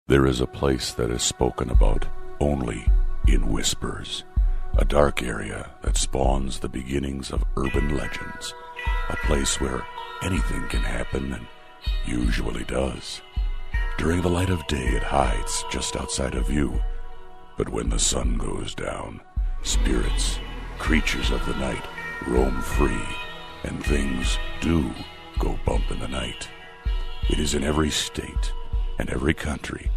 There is a place that is spoken about only in whispers, a dark area that spawns the beginnings of urban legends, a place where anything can happen and usually does. During the light of day, it hides just outside of view, but when the sun goes down, spirits, creatures of the night, roam free, and things do go bump in the night. It is in every state and every country,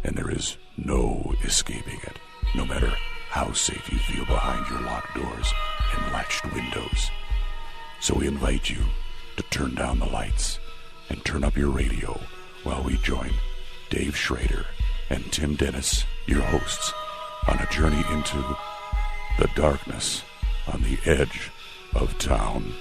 and there is no escaping it, no matter how safe you feel behind your locked doors and latched windows. So we invite you to turn down the lights and turn up your radio while we join Dave Schrader and Tim Dennis, your hosts, on a journey into the darkness on the edge of town.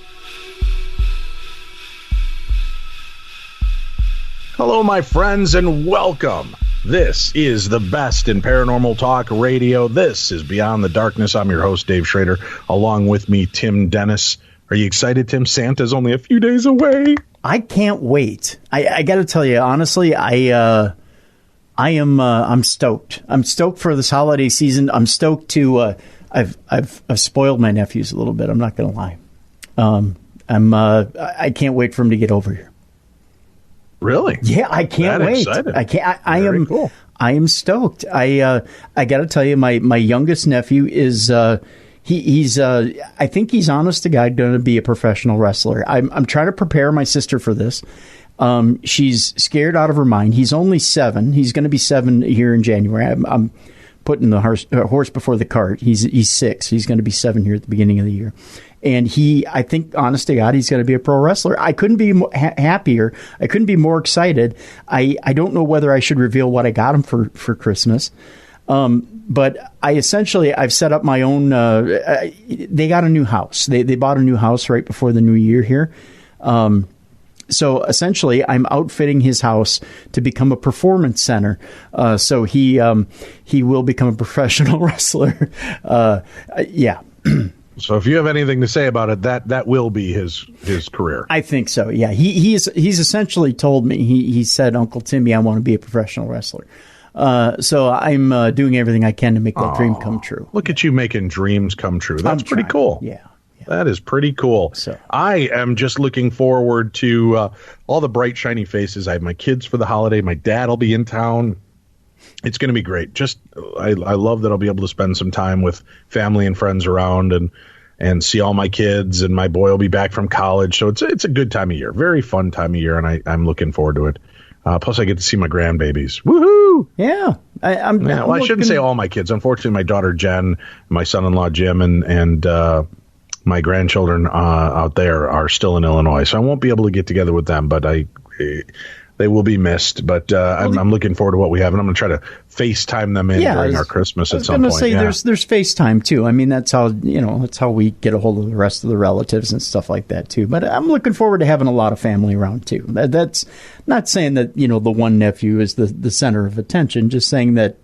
Hello, my friends, and welcome. This is the best in paranormal talk radio. This is Beyond the Darkness. I'm your host, Dave Schrader. Along with me, Tim Dennis. Are you excited, Tim? Santa's only a few days away. I can't wait. I got to tell you, honestly, I'm stoked. I'm stoked for this holiday season. I'm stoked to. I've spoiled my nephews a little bit. I'm not going to lie. I can't wait for him to get over here. Really? Yeah, I can't wait. Excited. I can't. I Very am. Cool. I am stoked. I got to tell you, my youngest nephew is. He's I think he's honest to God going to be a professional wrestler. I'm trying to prepare my sister for this. She's scared out of her mind. He's only 7. He's going to be 7 here in January. I'm putting the horse before the cart. He's 6. He's going to be 7 here at the beginning of the year. And I think, honest to God, he's going to be a pro wrestler. I couldn't be happier. I couldn't be more excited. I don't know whether I should reveal what I got him for Christmas. But I've set up my own, they got a new house. They bought a new house right before the new year here. So essentially I'm outfitting his house to become a performance center. So he will become a professional wrestler. Yeah. So if you have anything to say about it, that will be his career. I think so. Yeah. He's essentially told me, he said, Uncle Timmy, I want to be a professional wrestler. So I'm doing everything I can to make that dream come true. Look at you making dreams come true. That's pretty cool. Yeah. That is pretty cool. So I am just looking forward to all the bright, shiny faces. I have my kids for the holiday. My dad will be in town. It's going to be great. I love that I'll be able to spend some time with family and friends around and see all my kids, and my boy will be back from college. So it's a good time of year. Very fun time of year, and I'm looking forward to it. Plus, I get to see my grandbabies. Woohoo! Yeah. I shouldn't say all my kids. Unfortunately, my daughter Jen, my son-in-law Jim, and my grandchildren out there are still in Illinois. So I won't be able to get together with them, but they will be missed. But I'm looking forward to what we have, and I'm going to try to FaceTime them during our Christmas at some point. I was going to say, there's FaceTime, too. I mean, that's how we get a hold of the rest of the relatives and stuff like that, too. But I'm looking forward to having a lot of family around, too. That's not saying that, the one nephew is the center of attention, just saying that,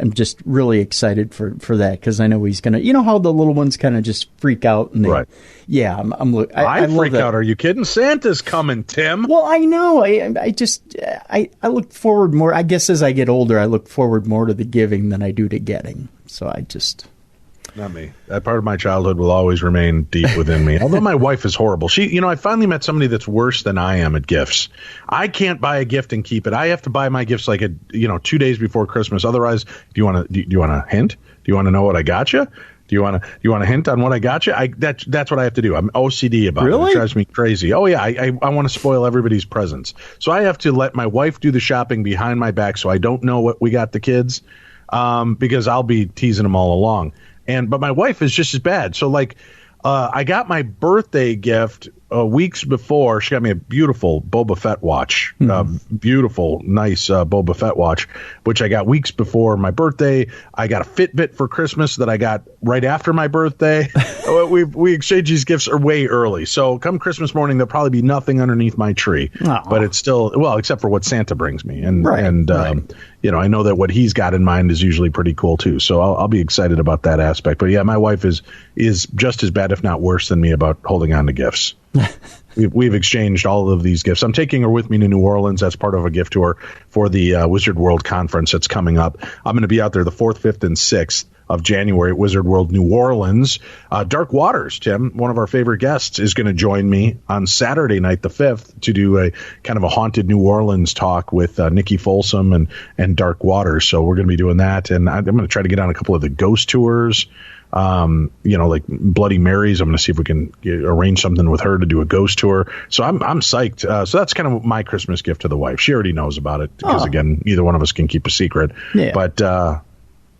I'm just really excited for that, because I know he's going to, how the little ones kind of just freak out. And right. Yeah. I freak out. Are you kidding? Santa's coming, Tim. Well, I know. I look forward more. I guess as I get older, I look forward more to the giving than I do to getting. So Not me. That part of my childhood will always remain deep within me. Although my wife is horrible. I finally met somebody that's worse than I am at gifts. I can't buy a gift and keep it. I have to buy my gifts 2 days before Christmas. Otherwise, do you want a hint? Do you want to know what I got you? Do you want a hint on what I got you? That's what I have to do. I'm OCD about it. It drives me crazy. Oh yeah, I want to spoil everybody's presents. So I have to let my wife do the shopping behind my back, so I don't know what we got the kids, because I'll be teasing them all along. But my wife is just as bad. So I got my birthday gift weeks before. She got me a beautiful Boba Fett watch, beautiful, nice Boba Fett watch, which I got weeks before my birthday. I got a Fitbit for Christmas that I got right after my birthday. We exchange these gifts way early. So come Christmas morning, there'll probably be nothing underneath my tree. Aww. But it's still, except for what Santa brings me. Right. I know that what he's got in mind is usually pretty cool too. So I'll be excited about that aspect. But yeah, my wife is just as bad, if not worse than me, about holding on to gifts. we've exchanged all of these gifts. I'm taking her with me to New Orleans as part of a gift tour for the Wizard World Conference that's coming up. I'm going to be out there the 4th, 5th, and 6th of January at Wizard World New Orleans. Dark Waters, Tim, one of our favorite guests, is going to join me on Saturday night, the 5th, to do a kind of a haunted New Orleans talk with Nikki Folsom and Dark Waters. So we're going to be doing that, and I'm going to try to get on a couple of the ghost tours. Like Bloody Marys. I'm going to see if we can arrange something with her to do a ghost tour. So I'm psyched. So that's kind of my Christmas gift to the wife. She already knows about it because again, neither one of us can keep a secret. Yeah. But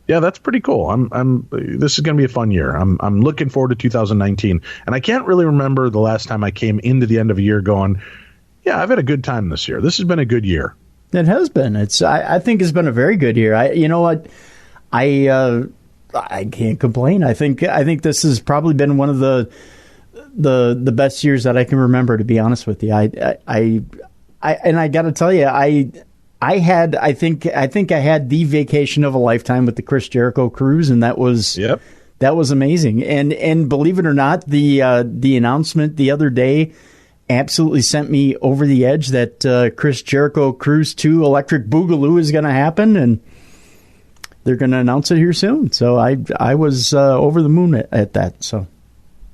yeah, that's pretty cool. This is going to be a fun year. I'm looking forward to 2019, and I can't really remember the last time I came into the end of a year going, yeah, I've had a good time this year. This has been a good year. It has been. I think it's been a very good year. You know what? I can't complain. I think this has probably been one of the best years that I can remember, to be honest with you. I got to tell you, I think I had the vacation of a lifetime with the Chris Jericho cruise, and that was amazing. And believe it or not, the announcement the other day absolutely sent me over the edge that Chris Jericho Cruise 2 Electric Boogaloo is going to happen, and they're going to announce it here soon. So I was over the moon at that. So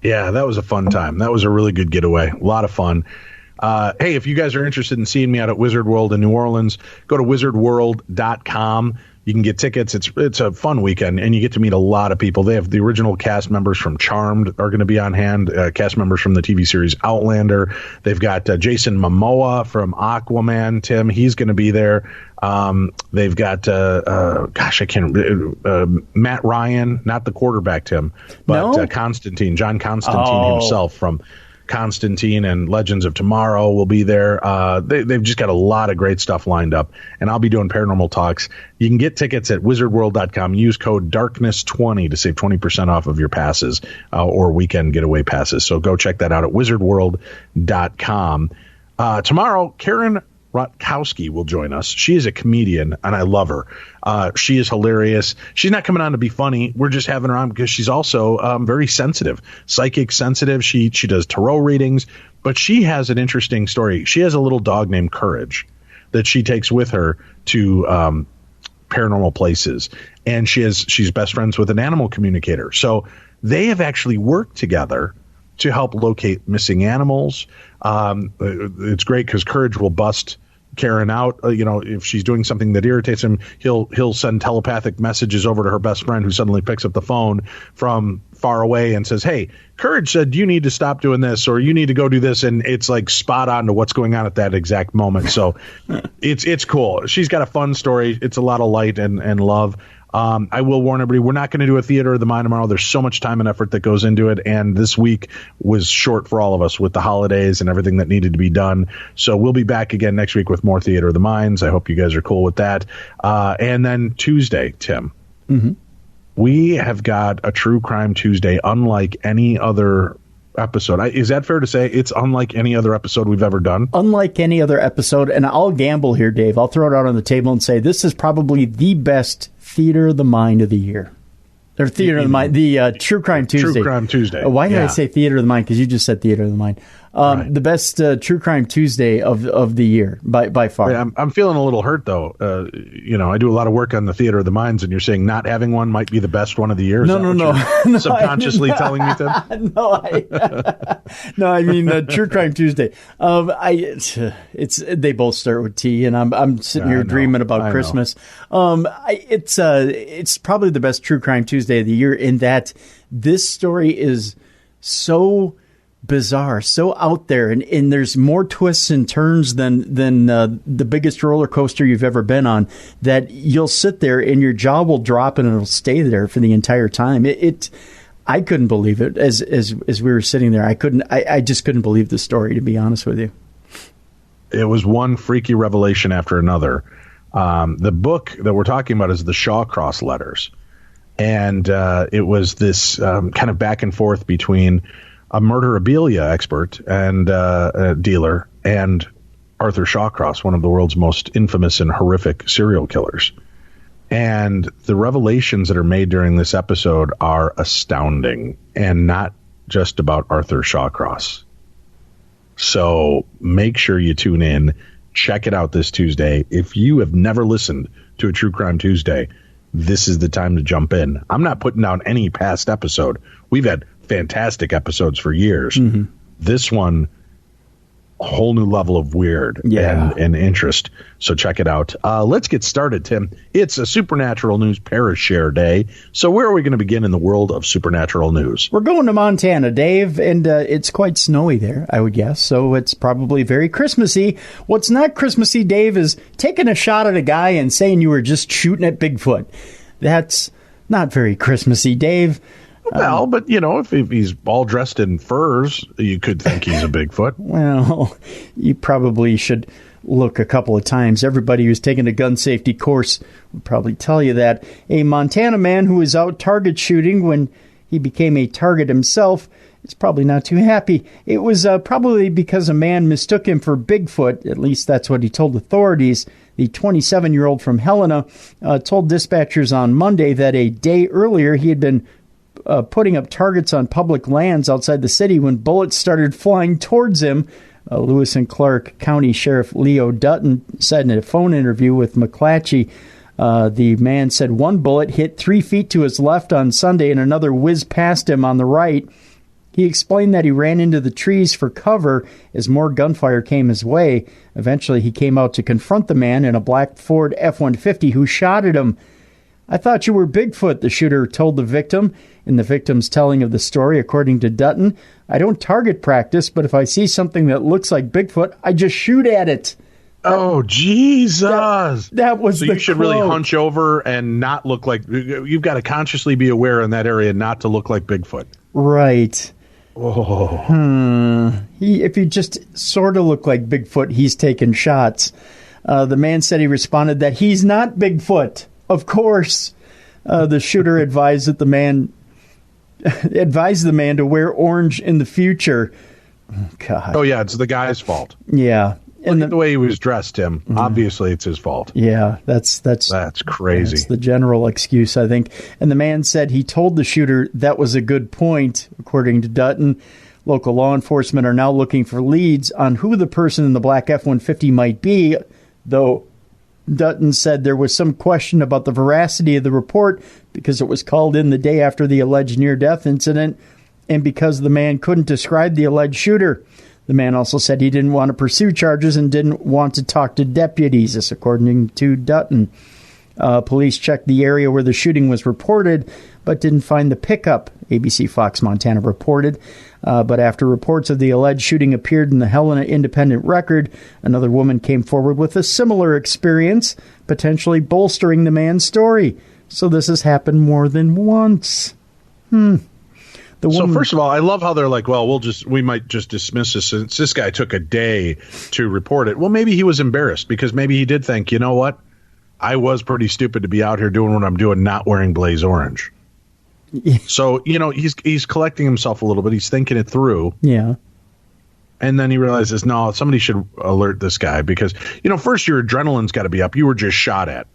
yeah, that was a fun time. That was a really good getaway. A lot of fun. Hey, if you guys are interested in seeing me out at Wizard World in New Orleans, go to wizardworld.com. You can get tickets. It's a fun weekend, and you get to meet a lot of people. They have the original cast members from Charmed are going to be on hand, cast members from the TV series Outlander. They've got Jason Momoa from Aquaman. Tim, he's going to be there. They've got, Matt Ryan, not the quarterback, Tim, but Constantine, John Constantine himself from Constantine and Legends of Tomorrow will be there. They've just got a lot of great stuff lined up, and I'll be doing paranormal talks. You can get tickets at wizardworld.com. Use code darkness20 to save 20% off of your passes or weekend getaway passes. So go check that out at wizardworld.com. Tomorrow, Karen Rutkowski will join us. She is a comedian, and I love her. She is hilarious. She's not coming on to be funny. We're just having her on because she's also very sensitive, psychic sensitive. She does tarot readings, but she has an interesting story. She has a little dog named Courage that she takes with her to paranormal places, and she's best friends with an animal communicator. So they have actually worked together to help locate missing animals. It's great because Courage will bust Karen out. If she's doing something that irritates him, he'll send telepathic messages over to her best friend, who suddenly picks up the phone from far away and says, "Hey, Courage said you need to stop doing this, or you need to go do this," and it's like spot on to what's going on at that exact moment. So it's cool. She's got a fun story. It's a lot of light and love. I will warn everybody, we're not going to do a Theater of the Mind tomorrow. There's so much time and effort that goes into it, and this week was short for all of us with the holidays and everything that needed to be done. So we'll be back again next week with more Theater of the Minds. I hope you guys are cool with that. And then Tuesday, Tim, we have got a True Crime Tuesday unlike any other episode. Is that fair to say? It's unlike any other episode we've ever done? Unlike any other episode, and I'll gamble here, Dave. I'll throw it out on the table and say this is probably the best Theater of the Mind of the year. Or Theater of the Mind, the True Crime Tuesday. True Crime Tuesday. Why did I say Theater of the Mind? Because you just said Theater of the Mind. Right. The best True Crime Tuesday of the year by far. Yeah, I'm feeling a little hurt though. I do a lot of work on the Theater of the Minds, and you're saying not having one might be the best one of the year. No. Subconsciously telling me to. No, I mean the True Crime Tuesday. They both start with T, and I'm sitting here dreaming about Christmas. It's probably the best True Crime Tuesday of the year in that this story is so bizarre, so out there, and there's more twists and turns than the biggest roller coaster you've ever been on, that you'll sit there and your jaw will drop and it'll stay there for the entire time. I couldn't believe it as we were sitting there. I just couldn't believe the story, to be honest with you. It was one freaky revelation after another. The book that we're talking about is the Shawcross Letters, and it was this kind of back and forth between a murderabilia expert and a dealer and Arthur Shawcross, one of the world's most infamous and horrific serial killers. And the revelations that are made during this episode are astounding, and not just about Arthur Shawcross. So make sure you tune in. Check it out this Tuesday. If you have never listened to a True Crime Tuesday, this is the time to jump in. I'm not putting down any past episode. We've had fantastic episodes for years. This one, a whole new level of weird and interest. So check it out. Let's get started, Tim. It's a supernatural news Parashare day. So where are we going to begin in the world of supernatural news? We're going to Montana, Dave, and it's quite snowy there, I would guess. So it's probably very Christmassy. What's not Christmassy, Dave, is taking a shot at a guy and saying you were just shooting at Bigfoot. That's not very Christmassy, Dave. Well, but, if he's all dressed in furs, you could think he's a Bigfoot. Well, you probably should look a couple of times. Everybody who's taken a gun safety course would probably tell you that. A Montana man who was out target shooting when he became a target himself is probably not too happy. It was probably because a man mistook him for Bigfoot. At least that's what he told authorities. The 27-year-old from Helena told dispatchers on Monday that a day earlier he had been putting up targets on public lands outside the city when bullets started flying towards him. Lewis and Clark County Sheriff Leo Dutton said in a phone interview with McClatchy, the man said one bullet hit 3 feet to his left on Sunday and another whizzed past him on the right. He explained that he ran into the trees for cover as more gunfire came his way. Eventually, he came out to confront the man in a black Ford F-150 who shot at him. "I thought you were Bigfoot," the shooter told the victim. In the victim's telling of the story, according to Dutton, "I don't target practice, but if I see something that looks like Bigfoot, I just shoot at it." Oh, Jesus. That was so the you should quote. really hunch over and not look like... You've got to consciously be aware in that area not to look like Bigfoot. Right. Oh. If you just sort of look like Bigfoot, he's taking shots. The man said he responded that he's not Bigfoot. Of course. The shooter advised the man to wear orange in the future. Oh, God. Oh, yeah, it's the guy's fault. Yeah. And the way he was dressed, Tim, obviously it's his fault. Yeah, that's crazy. That's the general excuse, I think. And the man said he told the shooter that was a good point, according to Dutton. Local law enforcement are now looking for leads on who the person in the black F-150 might be, though Dutton said there was some question about the veracity of the report because it was called in the day after the alleged near-death incident and because the man couldn't describe the alleged shooter. The man also said he didn't want to pursue charges and didn't want to talk to deputies, this according to Dutton. Police checked the area where the shooting was reported, but didn't find the pickup, ABC Fox Montana reported. But after reports of the alleged shooting appeared in the Helena Independent Record, another woman came forward with a similar experience, potentially bolstering the man's story. So this has happened more than once. So first of all, I love how they're like, well, we might just dismiss this since this guy took a day to report it. Well, maybe he was embarrassed because maybe he did think, you know what? I was pretty stupid to be out here doing what I'm doing, not wearing blaze orange. Yeah. So, he's collecting himself a little bit. He's thinking it through. Yeah. And then he realizes, no, somebody should alert this guy because, first your adrenaline's got to be up. You were just shot at.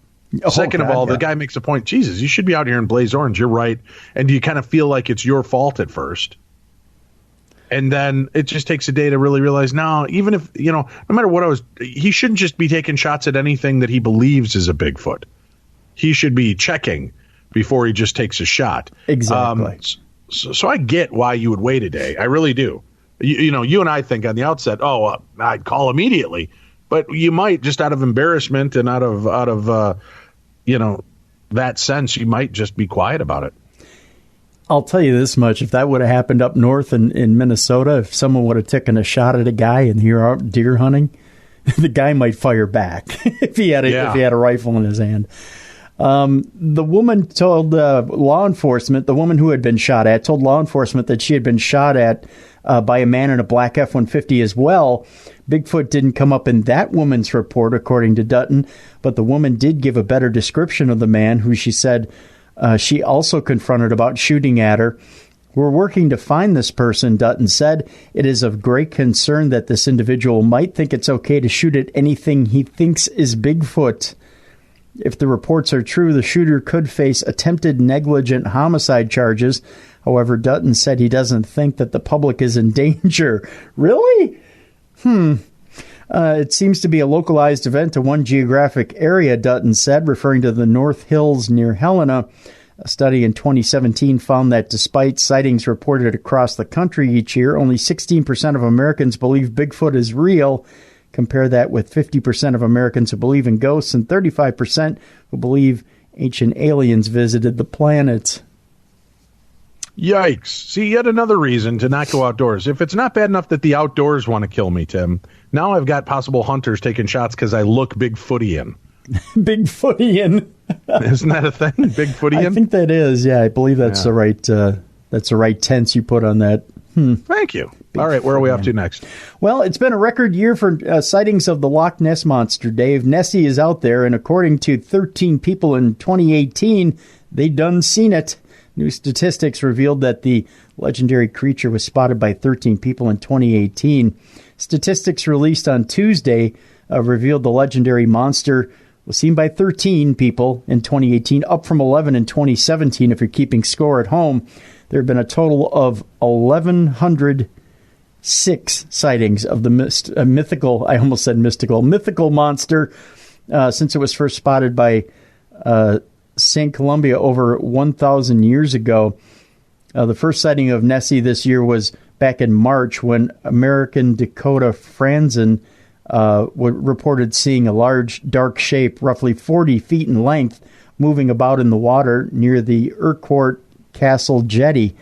Second of all, the guy makes a point. Jesus, you should be out here in blaze orange. You're right. And you kind of feel like it's your fault at first. And then it just takes a day to really realize, no, even if, no matter what he shouldn't just be taking shots at anything that he believes is a Bigfoot. He should be checking before he just takes a shot. Exactly. So I get why you would wait a day. I really do. You and I think on the outset, I'd call immediately. But you might, just out of embarrassment and out of that sense, you might just be quiet about it. I'll tell you this much. If that would have happened up north in Minnesota, if someone would have taken a shot at a guy and you're out deer hunting, the guy might fire back if he had a rifle in his hand. The woman told law enforcement, the woman who had been shot at, told law enforcement that she had been shot at by a man in a black F-150 as well. Bigfoot didn't come up in that woman's report, according to Dutton, but the woman did give a better description of the man who she said she also confronted about shooting at her. "We're working to find this person," Dutton said. "It is of great concern that this individual might think it's okay to shoot at anything he thinks is Bigfoot. If the reports are true, the shooter could face attempted negligent homicide charges. However, Dutton said he doesn't think that the public is in danger." Really? It seems to be a localized event to one geographic area, Dutton said, referring to the North Hills near Helena. A study in 2017 found that despite sightings reported across the country each year, only 16% of Americans believe Bigfoot is real. Compare that with 50% of Americans who believe in ghosts and 35% who believe ancient aliens visited the planet. Yikes. See, yet another reason to not go outdoors. If it's not bad enough that the outdoors want to kill me, Tim, now I've got possible hunters taking shots because I look Bigfootian. Bigfootian. Isn't that a thing? Bigfootian? I think that is. Yeah, I believe that's the right tense you put on that. Thank you. All right, where are we off to next? Well, it's been a record year for sightings of the Loch Ness Monster, Dave. Nessie is out there, and according to 13 people in 2018, they done seen it. New statistics revealed that the legendary creature was spotted by 13 people in 2018. Statistics released on Tuesday revealed the legendary monster was seen by 13 people in 2018, up from 11 in 2017 if you're keeping score at home. There have been a total of 1,106 sightings of the mythical, I almost said mystical, mythical monster since it was first spotted by St. Columbia over 1,000 years ago. The first sighting of Nessie this year was back in March when American Dakota Franzen reported seeing a large dark shape, roughly 40 feet in length, moving about in the water near the Urquhart Castle jetty.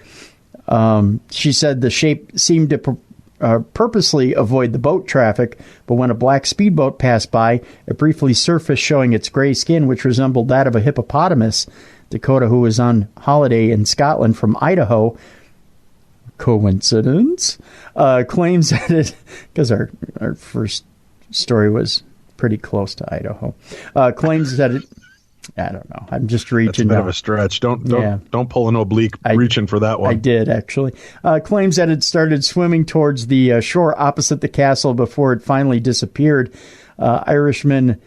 She said the shape seemed to purposely avoid the boat traffic, but when a black speedboat passed by, it briefly surfaced showing its gray skin, which resembled that of a hippopotamus. Dakota, who was on holiday in Scotland from Idaho, coincidence, claims that it, because our first story was pretty close to Idaho, claims that it, I don't know. I'm just reaching. That's a bit of a stretch. Don't pull an oblique reaching for that one. I did, actually. Claims that it started swimming towards the shore opposite the castle before it finally disappeared. Irishman,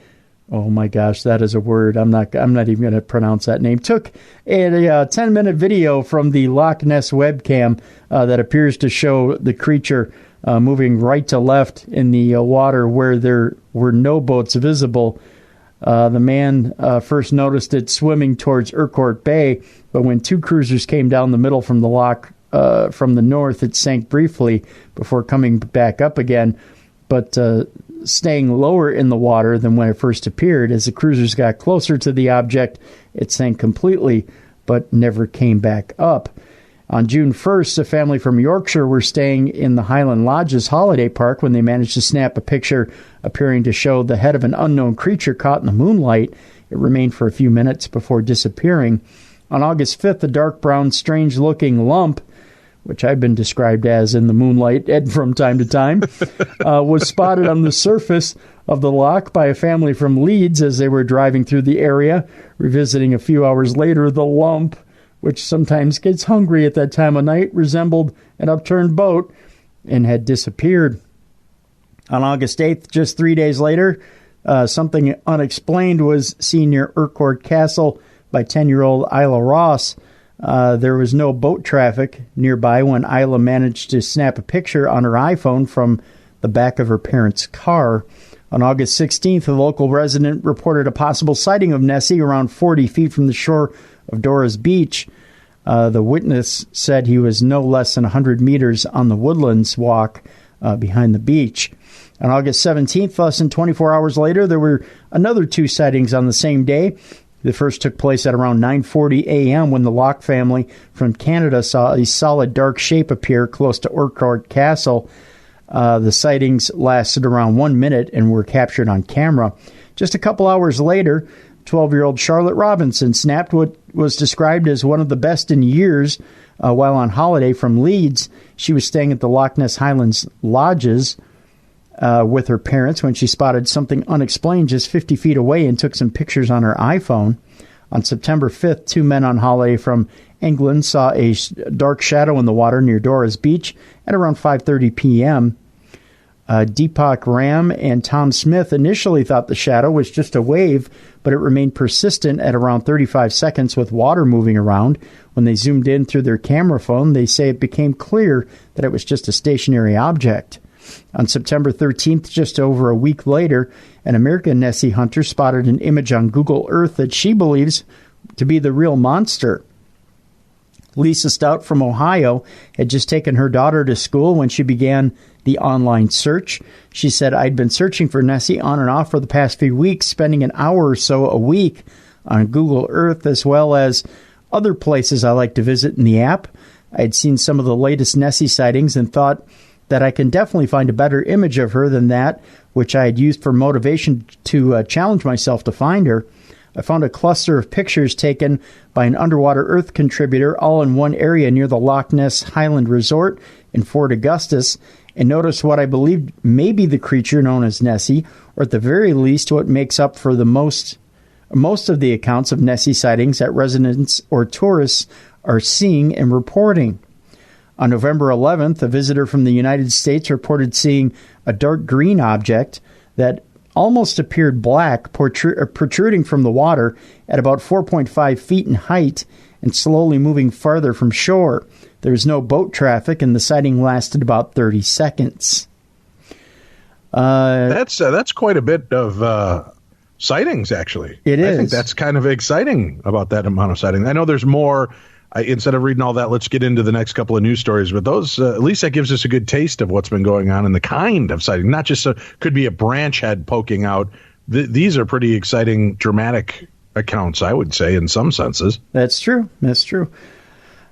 oh my gosh, that is a word. I'm not even going to pronounce that name. Took a 10-minute video from the Loch Ness webcam that appears to show the creature moving right to left in the water where there were no boats visible. The man first noticed it swimming towards Urquhart Bay, but when two cruisers came down the middle from the loch from the north, it sank briefly before coming back up again, but staying lower in the water than when it first appeared. As the cruisers got closer to the object, it sank completely, but never came back up. On June 1st, a family from Yorkshire were staying in the Highland Lodges holiday park when they managed to snap a picture appearing to show the head of an unknown creature caught in the moonlight. It remained for a few minutes before disappearing. On August 5th, a dark brown, strange-looking lump, which I've been described as in the moonlight from time to time, was spotted on the surface of the loch by a family from Leeds as they were driving through the area. Revisiting a few hours later, the lump, which sometimes gets hungry at that time of night, resembled an upturned boat and had disappeared. On August 8th, just 3 days later, something unexplained was seen near Urquhart Castle by 10-year-old Isla Ross. There was no boat traffic nearby when Isla managed to snap a picture on her iPhone from the back of her parents' car. On August 16th, a local resident reported a possible sighting of Nessie around 40 feet from the shore of Dora's Beach. The witness said he was no less than 100 meters on the Woodlands walk behind the beach. On August 17th, less than 24 hours later, there were another two sightings on the same day. The first took place at around 9:40 a.m. when the Locke family from Canada saw a solid dark shape appear close to Urquhart Castle. The sightings lasted around 1 minute and were captured on camera. Just a couple hours later, 12-year-old Charlotte Robinson snapped what was described as one of the best in years while on holiday from Leeds. She was staying at the Loch Ness Highlands Lodges with her parents when she spotted something unexplained just 50 feet away and took some pictures on her iPhone. On September 5th, two men on holiday from England saw a dark shadow in the water near Dora's Beach at around 5:30 p.m. Deepak Ram and Tom Smith initially thought the shadow was just a wave, but it remained persistent at around 35 seconds with water moving around. When they zoomed in through their camera phone, they say it became clear that it was just a stationary object. On September 13th, just over a week later, an American Nessie hunter spotted an image on Google Earth that she believes to be the real monster. Lisa Stout from Ohio had just taken her daughter to school when she began the online search. She said, "I'd been searching for Nessie on and off for the past few weeks, spending an hour or so a week on Google Earth, as well as other places I like to visit in the app. I had seen some of the latest Nessie sightings and thought that I can definitely find a better image of her than that, which I had used for motivation to challenge myself to find her. I found a cluster of pictures taken by an underwater Earth contributor all in one area near the Loch Ness Highland Resort in Fort Augustus, and noticed what I believed may be the creature known as Nessie, or at the very least what makes up for the most of the accounts of Nessie sightings that residents or tourists are seeing and reporting." On November 11th, a visitor from the United States reported seeing a dark green object that almost appeared black, protruding from the water at about 4.5 feet in height and slowly moving farther from shore. There was no boat traffic, and the sighting lasted about 30 seconds. That's quite a bit of sightings, actually. It is. I think that's kind of exciting about that amount of sightings. I know there's more. Instead of reading all that, let's get into the next couple of news stories. But those, at least that gives us a good taste of what's been going on and the kind of sighting. Not just could be a branch head poking out. These are pretty exciting, dramatic accounts, I would say, in some senses. That's true. That's true.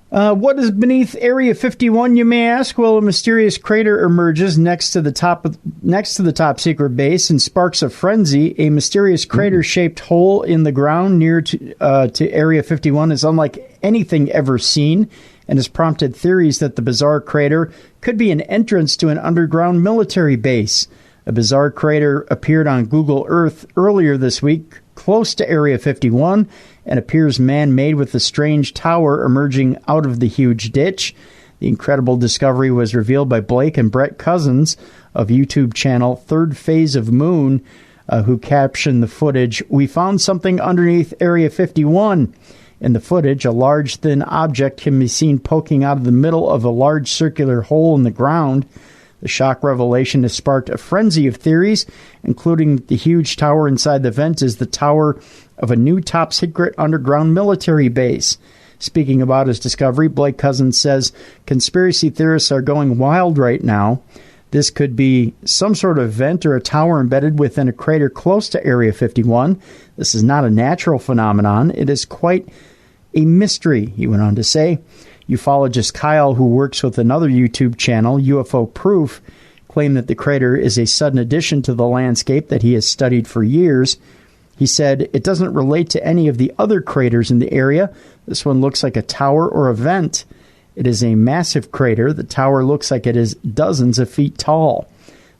What is beneath Area 51, you may ask? Well, a mysterious crater emerges next to the top secret base and sparks a frenzy. A mysterious crater-shaped hole in the ground near to Area 51 is unlike anything ever seen, and has prompted theories that the bizarre crater could be an entrance to an underground military base. A bizarre crater appeared on Google Earth earlier this week, close to Area 51, and appears man-made with a strange tower emerging out of the huge ditch. The incredible discovery was revealed by Blake and Brett Cousins of YouTube channel Third Phase of Moon, who captioned the footage, "We found something underneath Area 51. In the footage, a large, thin object can be seen poking out of the middle of a large circular hole in the ground. The shock revelation has sparked a frenzy of theories, including the huge tower inside the vent is the tower of a new top-secret underground military base." Speaking about his discovery, Blake Cousins says, "Conspiracy theorists are going wild right now. This could be some sort of vent or a tower embedded within a crater close to Area 51. This is not a natural phenomenon. It is quite a mystery," he went on to say. Ufologist Kyle, who works with another YouTube channel, UFO Proof, claimed that the crater is a sudden addition to the landscape that he has studied for years. He said, "It doesn't relate to any of the other craters in the area. This one looks like a tower or a vent. It is a massive crater. The tower looks like it is dozens of feet tall.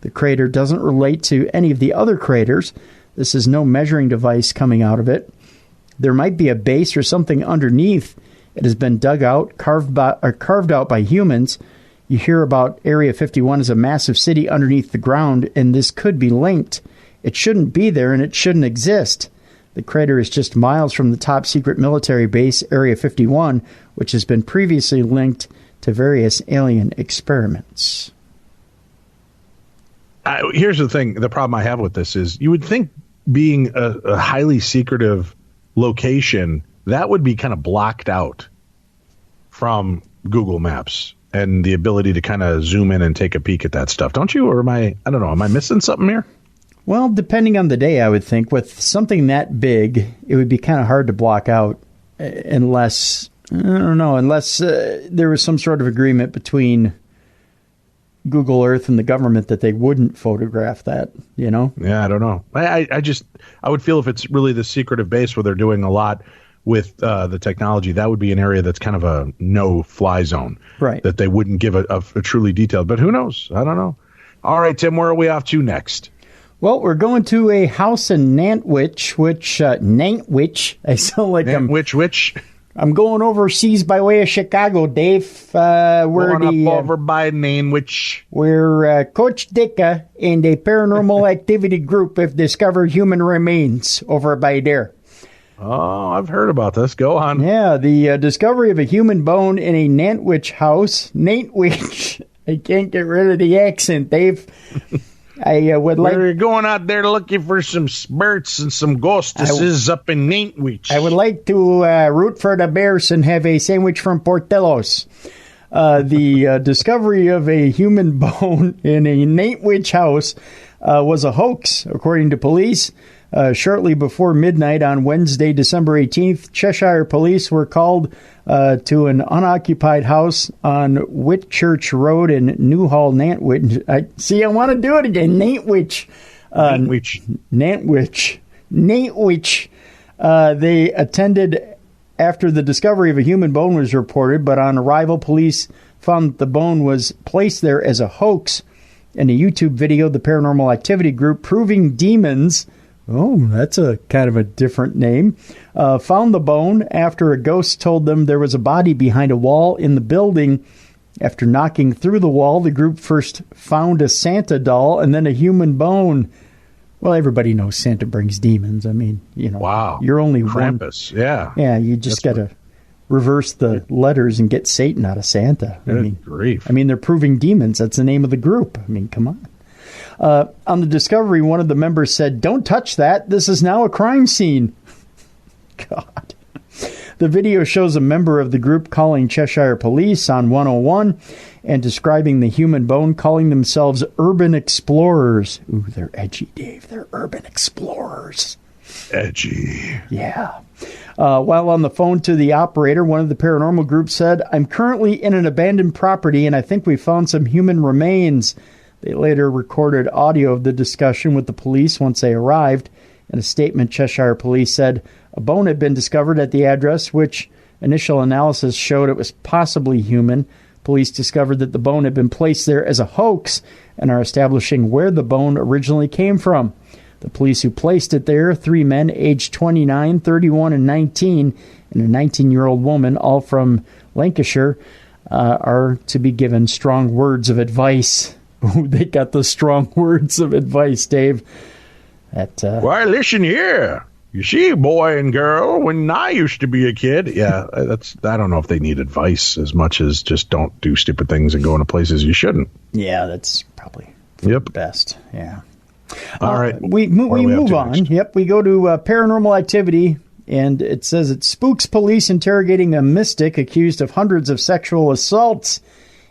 The crater doesn't relate to any of the other craters. This is no measuring device coming out of it. There might be a base or something underneath. It has been dug out, carved out by humans. You hear about Area 51 as a massive city underneath the ground, and this could be linked. It shouldn't be there, and it shouldn't exist. The crater is just miles from the top-secret military base, Area 51, which has been previously linked to various alien experiments." Here's the thing. The problem I have with this is you would think being a highly secretive location, that would be kind of blocked out from Google Maps and the ability to kind of zoom in and take a peek at that stuff. Don't you? Or I don't know, am I missing something here? Well, depending on the day, I would think. With something that big, it would be kind of hard to block out unless there was some sort of agreement between Google Earth and the government that they wouldn't photograph that, you know? Yeah, I don't know. I would feel if it's really the secretive base where they're doing a lot with the technology, that would be an area that's kind of a no-fly zone. Right. That they wouldn't give a truly detailed. But who knows? I don't know. All right, Tim, where are we off to next? Well, we're going to a house in Nantwich, Nantwich. I sound like I'm going overseas by way of Chicago, Dave. Over by Nantwich. Where Coach Dicka and a paranormal activity group have discovered human remains over by there. Oh, I've heard about this. Go on. Yeah, the discovery of a human bone in a Nantwich house. Nantwich. I can't get rid of the accent, Dave. I would like... We're going out there looking for some spirits and some ghostesses up in Nantwich. I would like to root for the Bears and have a sandwich from Portillo's. The discovery of a human bone in a Nantwich house was a hoax, according to police. Shortly before midnight on Wednesday, December 18th, Cheshire police were called to an unoccupied house on Whitchurch Road in Newhall, Nantwich. I want to do it again. Nantwich. Nantwich. They attended after the discovery of a human bone was reported, but on arrival, police found that the bone was placed there as a hoax. In a YouTube video, the Paranormal Activity Group Proving Demons... Oh, that's a kind of a different name. Found the bone after a ghost told them there was a body behind a wall in the building. After knocking through the wall, the group first found a Santa doll and then a human bone. Well, everybody knows Santa brings demons. I mean, wow, you're only Krampus. one. Yeah. Yeah, you just got to reverse the letters and get Satan out of Santa. Good grief. I mean, they're proving demons. That's the name of the group. I mean, come on. On the discovery, one of the members said, "Don't touch that. This is now a crime scene." God. The video shows a member of the group calling Cheshire police on 101 and describing the human bone, calling themselves urban explorers. Ooh, they're edgy, Dave. They're urban explorers. Edgy. Yeah. While on the phone to the operator, one of the paranormal groups said, "I'm currently in an abandoned property and I think we found some human remains." They later recorded audio of the discussion with the police once they arrived. In a statement, Cheshire police said a bone had been discovered at the address, which initial analysis showed it was possibly human. Police discovered that the bone had been placed there as a hoax and are establishing where the bone originally came from. The police who placed it there, 3 men aged 29, 31, and 19, and a 19-year-old woman, all from Lancashire, are to be given strong words of advice. Ooh, they got the strong words of advice, Dave. Why, listen here. You see, boy and girl, when I used to be a kid, I don't know if they need advice as much as just don't do stupid things and go into places you shouldn't. Yeah, that's probably the best. Yeah. All right. We move on. Next? Yep, we go to Paranormal Activity, and it says it spooks police interrogating a mystic accused of hundreds of sexual assaults.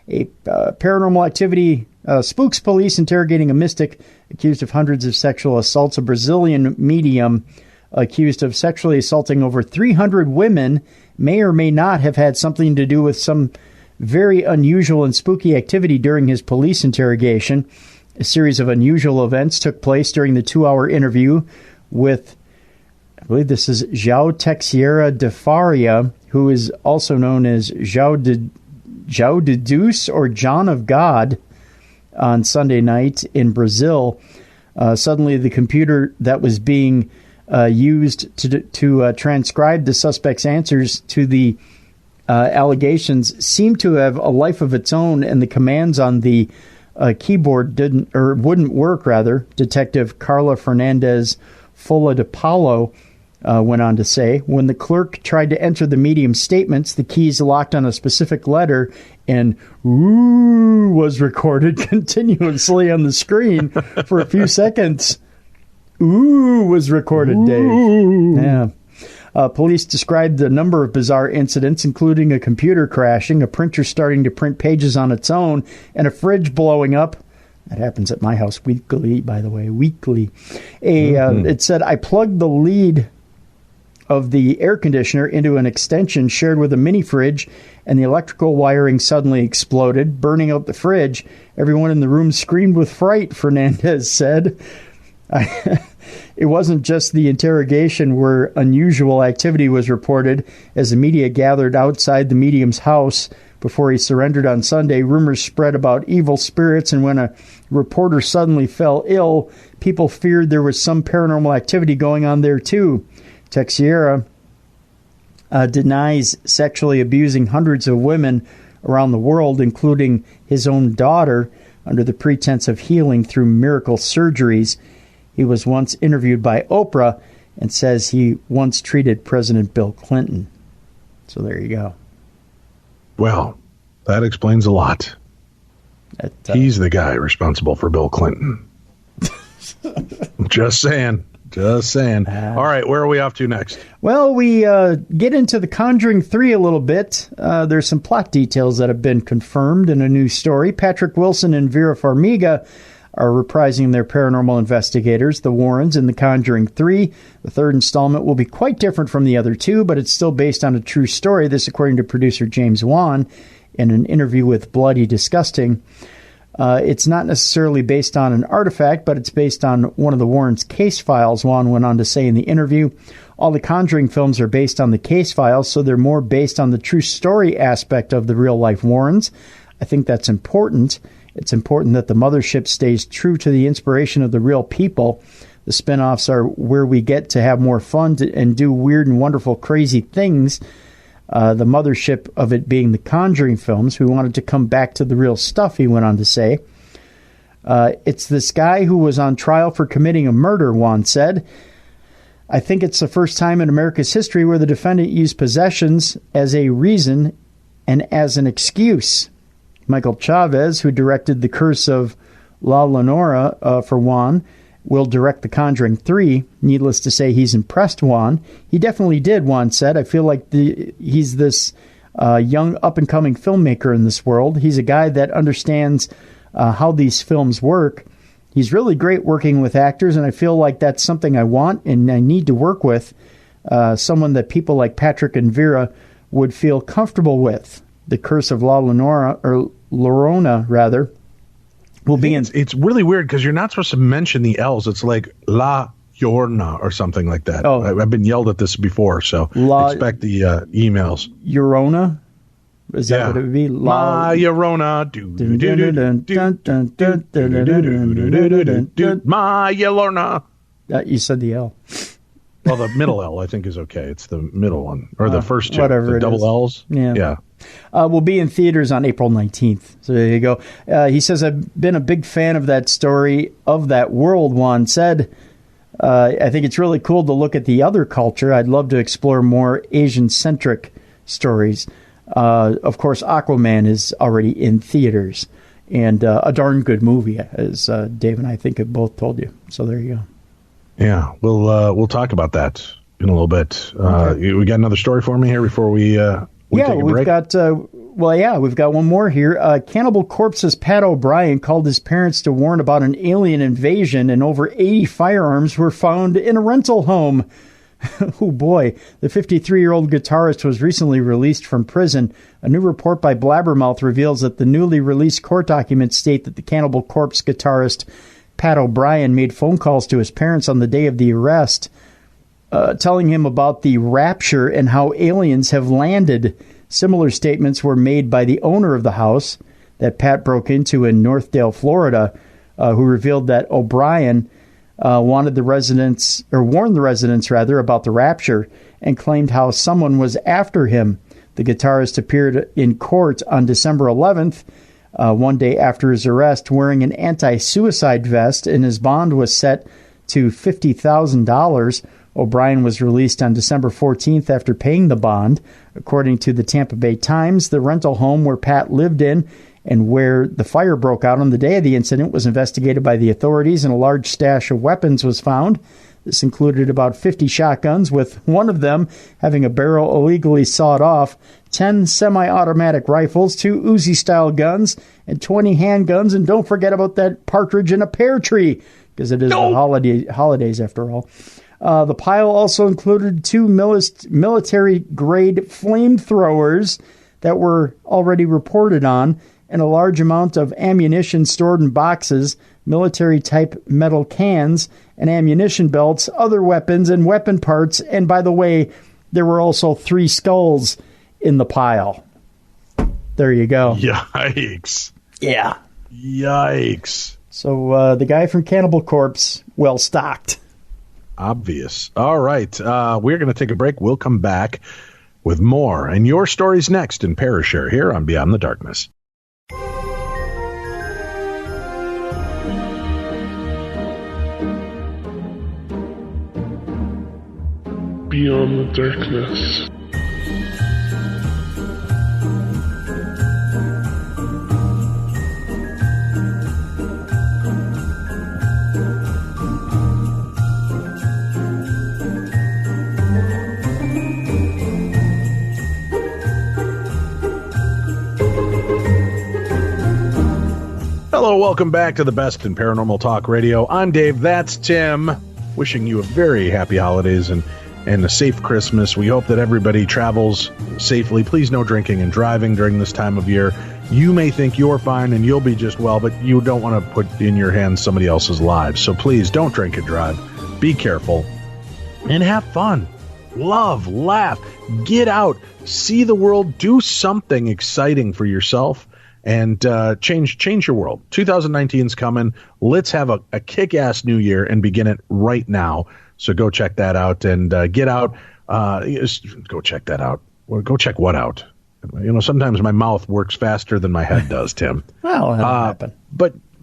A Paranormal Activity spooks police interrogating a mystic accused of hundreds of sexual assaults. A Brazilian medium accused of sexually assaulting over 300 women may or may not have had something to do with some very unusual and spooky activity during his police interrogation. A series of unusual events took place during the 2-hour interview with, I believe this is João Teixeira de Faria, who is also known as João de Deus or John of God, on Sunday night in Brazil. Suddenly, the computer that was being used to transcribe the suspect's answers to the allegations seemed to have a life of its own, and the commands on the keyboard wouldn't work. Rather, Detective Carla Fernandez Fola de Paulo went on to say, when the clerk tried to enter the medium's statements, the keys locked on a specific letter, and "ooh" was recorded continuously on the screen for a few seconds. "Ooh" was recorded, Dave. Yeah. Police described a number of bizarre incidents, including a computer crashing, a printer starting to print pages on its own, and a fridge blowing up. That happens at my house weekly, by the way, weekly. It said, I plugged the lead of the air conditioner into an extension shared with a mini fridge, and the electrical wiring suddenly exploded, burning out the fridge. Everyone in the room screamed with fright, Fernandez said. It wasn't just the interrogation where unusual activity was reported. As the media gathered outside the medium's house before he surrendered on Sunday, rumors spread about evil spirits, and when a reporter suddenly fell ill, people feared there was some paranormal activity going on there too. Teixeira denies sexually abusing hundreds of women around the world, including his own daughter, under the pretense of healing through miracle surgeries. He was once interviewed by Oprah and says he once treated President Bill Clinton. So there you go. Well, that explains a lot. He's the guy responsible for Bill Clinton. Just saying. All right, where are we off to next? Well, we get into The Conjuring 3 a little bit. There's some plot details that have been confirmed in a new story. Patrick Wilson and Vera Farmiga are reprising their paranormal investigators, the Warrens, in The Conjuring 3. The third installment will be quite different from the other two, but it's still based on a true story. This, according to producer James Wan in an interview with Bloody Disgusting. It's not necessarily based on an artifact, but it's based on one of the Warrens' case files, Wan went on to say in the interview. All the Conjuring films are based on the case files, so they're more based on the true story aspect of the real-life Warrens. I think that's important. It's important that the mothership stays true to the inspiration of the real people. The spin-offs are where we get to have more fun and do weird and wonderful, crazy things. The mothership of it being the Conjuring films. We wanted to come back to the real stuff, he went on to say. It's this guy who was on trial for committing a murder, Wan said. I think it's the first time in America's history where the defendant used possessions as a reason and as an excuse. Michael Chavez, who directed The Curse of La Leonora for Wan, will direct The Conjuring 3. Needless to say, he's impressed Wan. He definitely did, Wan said. I feel like he's this young, up-and-coming filmmaker in this world. He's a guy that understands how these films work. He's really great working with actors, and I feel like that's something I want and I need to work with. Someone that people like Patrick and Vera would feel comfortable with. The Curse of La Leonora, or Llorona, rather, will be in. It's really weird because you're not supposed to mention the L's. It's like La Llorona or something like that. Oh. I've been yelled at this before, so expect the emails. Llorona? Is that what it would be? La Llorona. Ma Llorona. You said the L. Well, the middle L, I think, is okay. It's the middle one. Or the first two. Whatever the it double is. L's. Yeah. Will be in theaters on April 19th. So there you go. He says, I've been a big fan of that story, of that world, Juan said. I think it's really cool to look at the other culture. I'd love to explore more Asian-centric stories. Of course, Aquaman is already in theaters. And a darn good movie, as Dave and I think have both told you. So there you go. Yeah, we'll talk about that in a little bit. Okay. We got another story for me here before we take a break? We've got one more here. Cannibal Corpse's Pat O'Brien called his parents to warn about an alien invasion, and over 80 firearms were found in a rental home. Oh boy, the 53-year-old guitarist was recently released from prison. A new report by Blabbermouth reveals that the newly released court documents state that the Cannibal Corpse guitarist Pat O'Brien made phone calls to his parents on the day of the arrest, telling him about the rapture and how aliens have landed. Similar statements were made by the owner of the house that Pat broke into in Northdale, Florida, who revealed that O'Brien warned the residents about the rapture and claimed how someone was after him. The guitarist appeared in court on December 11th, one day after his arrest, wearing an anti-suicide vest, and his bond was set to $50,000. O'Brien was released on December 14th after paying the bond. According to the Tampa Bay Times, the rental home where Pat lived in and where the fire broke out on the day of the incident was investigated by the authorities, and a large stash of weapons was found. This included about 50 shotguns, with one of them having a barrel illegally sawed off, 10 semi-automatic rifles, 2 Uzi-style guns, and 20 handguns. And don't forget about that partridge in a pear tree, because it is the holidays after all. The pile also included 2 military-grade flamethrowers that were already reported on, and a large amount of ammunition stored in boxes, military-type metal cans, and ammunition belts, other weapons, and weapon parts. And by the way, there were also 3 skulls in the pile. There you go. Yikes. Yeah. Yikes. So the guy from Cannibal Corpse, well stocked. Obvious. All right. We're going to take a break. We'll come back with more. And your story's next in Parashare here on Beyond the Darkness. Beyond the Darkness. Hello, welcome back to the best in paranormal talk radio. I'm Dave, that's Tim. Wishing you a very happy holidays and a safe Christmas. We hope that everybody travels safely. Please no drinking and driving during this time of year. You may think you're fine and you'll be just well, but you don't want to put in your hands somebody else's lives. So please don't drink and drive. Be careful and have fun. Love, laugh, get out, see the world, do something exciting for yourself. And change your world. 2019's coming. Let's have a kick-ass new year and begin it right now. So go check that out and get out. Go check that out. Or go check what out? You know, sometimes my mouth works faster than my head does, Tim. Well, that'll happen.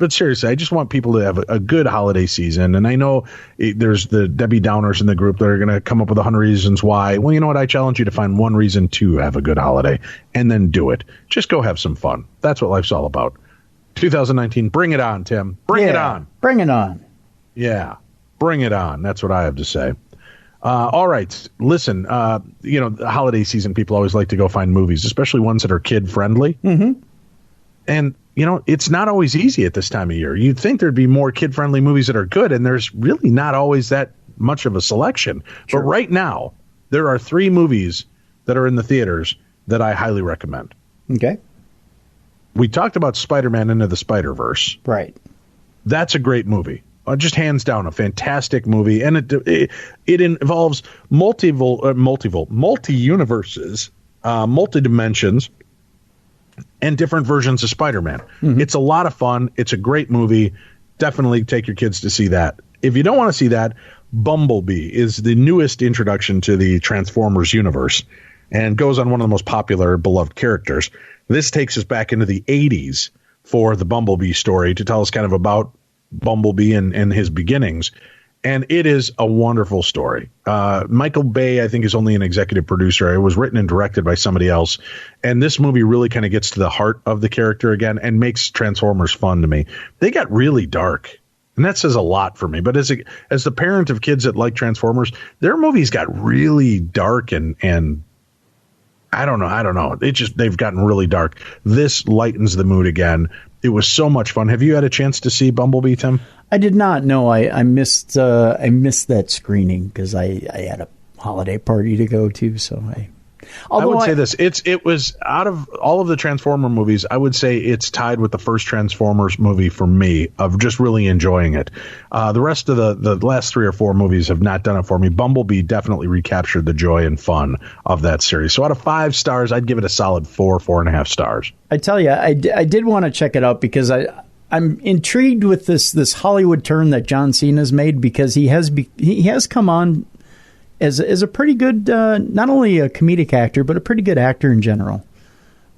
But seriously, I just want people to have a good holiday season. And I know there's the Debbie Downers in the group that are going to come up with 100 reasons why. Well, you know what? I challenge you to find one reason to have a good holiday and then do it. Just go have some fun. That's what life's all about. 2019, bring it on, Tim. Bring it on. Bring it on. Yeah, bring it on. That's what I have to say. All right. Listen, the holiday season, people always like to go find movies, especially ones that are kid-friendly. Mm-hmm. And, it's not always easy at this time of year. You'd think there'd be more kid-friendly movies that are good, and there's really not always that much of a selection. Sure. But right now, there are 3 movies that are in the theaters that I highly recommend. Okay. We talked about Spider-Man Into the Spider-Verse. Right. That's a great movie. Just hands down, a fantastic movie. And it involves multi-universes, multi-dimensions, and different versions of Spider-Man. Mm-hmm. It's a lot of fun. It's a great movie. Definitely take your kids to see that. If you don't want to see that, Bumblebee is the newest introduction to the Transformers universe and goes on one of the most popular, beloved characters. This takes us back into the 80s for the Bumblebee story to tell us kind of about Bumblebee and his beginnings. And it is a wonderful story. Michael Bay, I think, is only an executive producer. It was written and directed by somebody else. And this movie really kind of gets to the heart of the character again and makes Transformers fun to me. They got really dark, and that says a lot for me. But as the parent of kids that like Transformers, their movies got really dark and I don't know. They've gotten really dark. This lightens the mood again. It was so much fun. Have you had a chance to see Bumblebee, Tim? I did not. No, I missed that screening because I had a holiday party to go to. So I would say this. It was out of all of the Transformer movies, I would say it's tied with the first Transformers movie for me of just really enjoying it. The rest of the last 3 or 4 movies have not done it for me. Bumblebee definitely recaptured the joy and fun of that series. So out of 5 stars, I'd give it a solid 4.5 stars. I tell you, I did want to check it out because I'm intrigued with this Hollywood turn that John Cena's made because he has come on as a pretty good, not only a comedic actor, but a pretty good actor in general.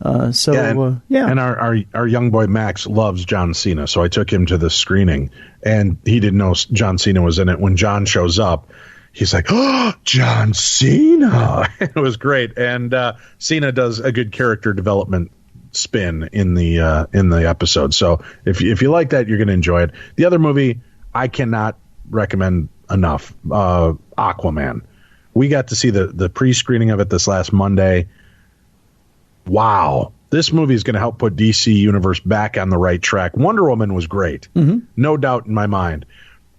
And our young boy Max loves John Cena, so I took him to the screening, and he didn't know John Cena was in it. When John shows up, he's like, "Oh, John Cena!" It was great, and Cena does a good character development spin in the episode. So if you like that, you're going to enjoy it. The other movie I cannot recommend enough, Aquaman. We got to see the pre-screening of it this last Monday. Wow. This movie is going to help put DC Universe back on the right track. Wonder Woman was great. Mm-hmm. No doubt in my mind.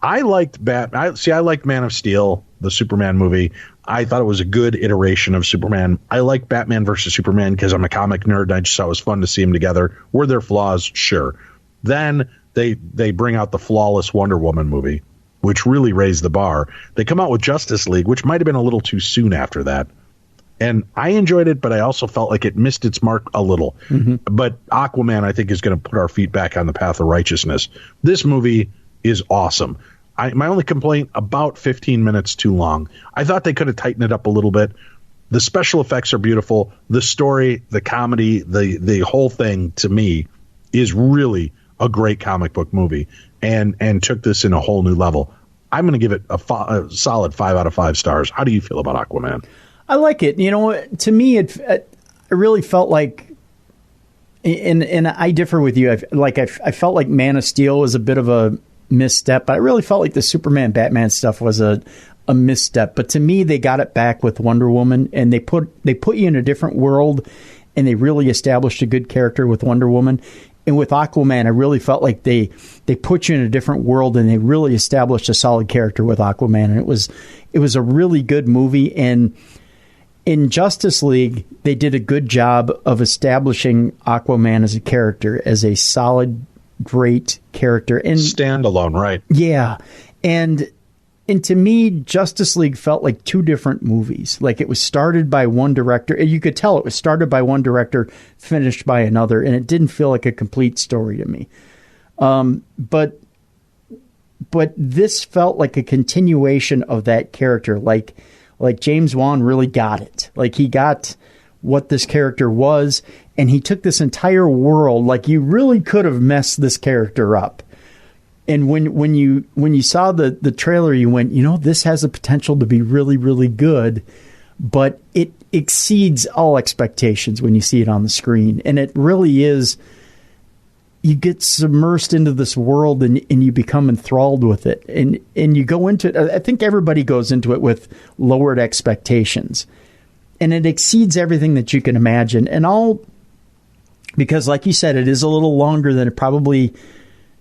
I liked I liked Man of Steel, the Superman movie. I thought it was a good iteration of Superman. I like Batman versus Superman because I'm a comic nerd and I just thought it was fun to see them together. Were there flaws? Sure. Then they bring out the flawless Wonder Woman movie, which really raised the bar. They come out with Justice League, which might have been a little too soon after that. And I enjoyed it, but I also felt like it missed its mark a little. Mm-hmm. But Aquaman, I think, is going to put our feet back on the path of righteousness. This movie is awesome. My only complaint, about 15 minutes too long. I thought they could have tightened it up a little bit. The special effects are beautiful. The story, the comedy, the whole thing, to me, is really a great comic book movie and took this in a whole new level. I'm going to give it a solid 5 out of 5 stars. How do you feel about Aquaman? I like it. To me, it really felt like, and I differ with you. I felt like Man of Steel was a bit of a misstep. I really felt like the Superman Batman stuff was a misstep. But to me, they got it back with Wonder Woman, and they put you in a different world, and they really established a good character with Wonder Woman. And with Aquaman, I really felt like they put you in a different world, and they really established a solid character with Aquaman. And it was a really good movie. And in Justice League, they did a good job of establishing Aquaman as a character, as a solid, great character. And standalone, right? Yeah. And to me, Justice League felt like two different movies. Like it was started by one director. And you could tell it was started by one director, finished by another. And it didn't feel like a complete story to me. But this felt like a continuation of that character. Like James Wan really got it. Like he got what this character was. And he took this entire world. Like you really could have messed this character up. And when you saw the trailer, you went, this has the potential to be really, really good, but it exceeds all expectations when you see it on the screen. And it really is, you get submersed into this world and you become enthralled with it. And you go into it, I think everybody goes into it with lowered expectations. And it exceeds everything that you can imagine. And because like you said, it is a little longer than it probably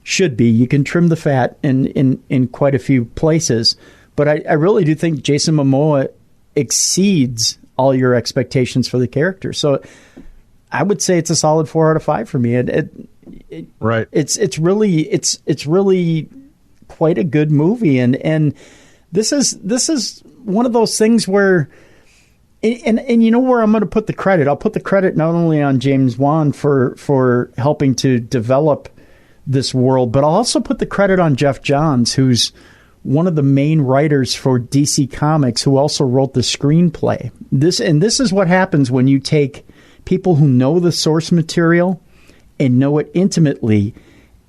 should be. You can trim the fat in quite a few places, but I really do think Jason Momoa exceeds all your expectations for the character. So I would say it's a solid 4 out of 5 for me. Right. It's really quite a good movie, and this is one of those things where. And you know where I'm going to put the credit? I'll put the credit not only on James Wan for helping to develop this world, but I'll also put the credit on Jeff Johns, who's one of the main writers for DC Comics, who also wrote the screenplay. This is what happens when you take people who know the source material and know it intimately,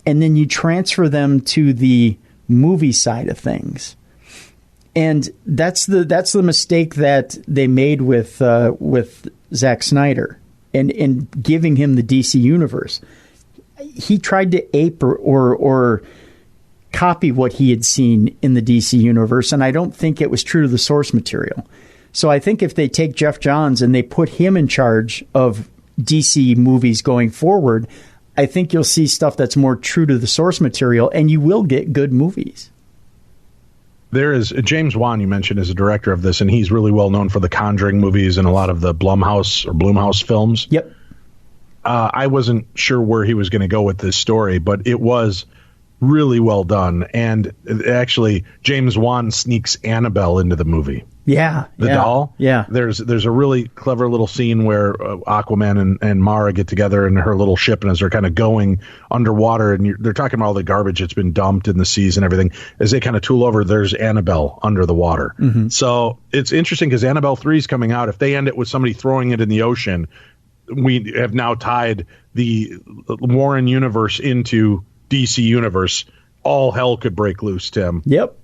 and then you transfer them to the movie side of things. And that's the mistake that they made with Zack Snyder and giving him the DC universe. He tried to ape or copy what he had seen in the DC universe, and I don't think it was true to the source material. So I think if they take Jeff Johns and they put him in charge of DC movies going forward, I think you'll see stuff that's more true to the source material, and you will get good movies. There is James Wan, you mentioned, is a director of this, and he's really well known for the Conjuring movies and a lot of the Blumhouse films. Yep. I wasn't sure where he was going to go with this story, but it was really well done. And actually, James Wan sneaks Annabelle into the movie. Yeah. The doll. Yeah. There's a really clever little scene where Aquaman and Mara get together in her little ship, and as they're kind of going underwater, and they're talking about all the garbage that's been dumped in the seas and everything, as they kind of tool over, there's Annabelle under the water. Mm-hmm. So it's interesting because Annabelle 3 is coming out. If they end it with somebody throwing it in the ocean, we have now tied the Warren universe into DC universe. All hell could break loose, Tim. Yep.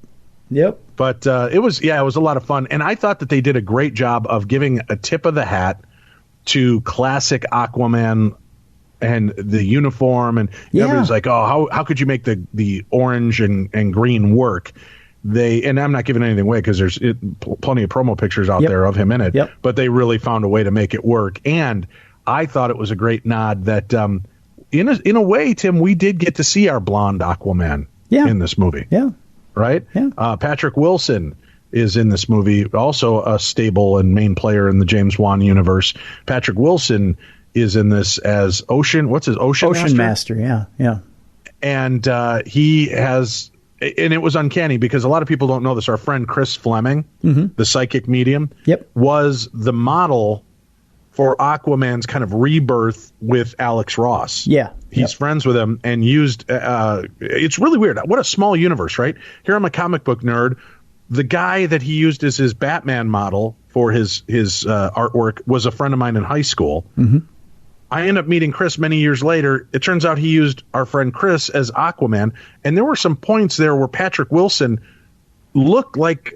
But it was a lot of fun. And I thought that they did a great job of giving a tip of the hat to classic Aquaman and the uniform. And everybody's like, oh, how could you make the orange and green work? And I'm not giving anything away because there's plenty of promo pictures out there of him in it. Yep. But they really found a way to make it work. And I thought it was a great nod that in a way, Tim, we did get to see our blonde Aquaman in this movie. Yeah. Right? Yeah. Patrick Wilson is in this movie, also a stable and main player in the James Wan universe. Patrick Wilson is in this as Ocean Master? Yeah. And he has, and it was uncanny because a lot of people don't know this. Our friend Chris Fleming, the psychic medium, was the model for Aquaman's kind of rebirth with Alex Ross. Yeah. He's friends with him and used, it's really weird. What a small universe, right? Here I'm a comic book nerd. The guy that he used as his Batman model for his artwork was a friend of mine in high school. Mm-hmm. I end up meeting Chris many years later. It turns out he used our friend Chris as Aquaman. And there were some points there where Patrick Wilson looked like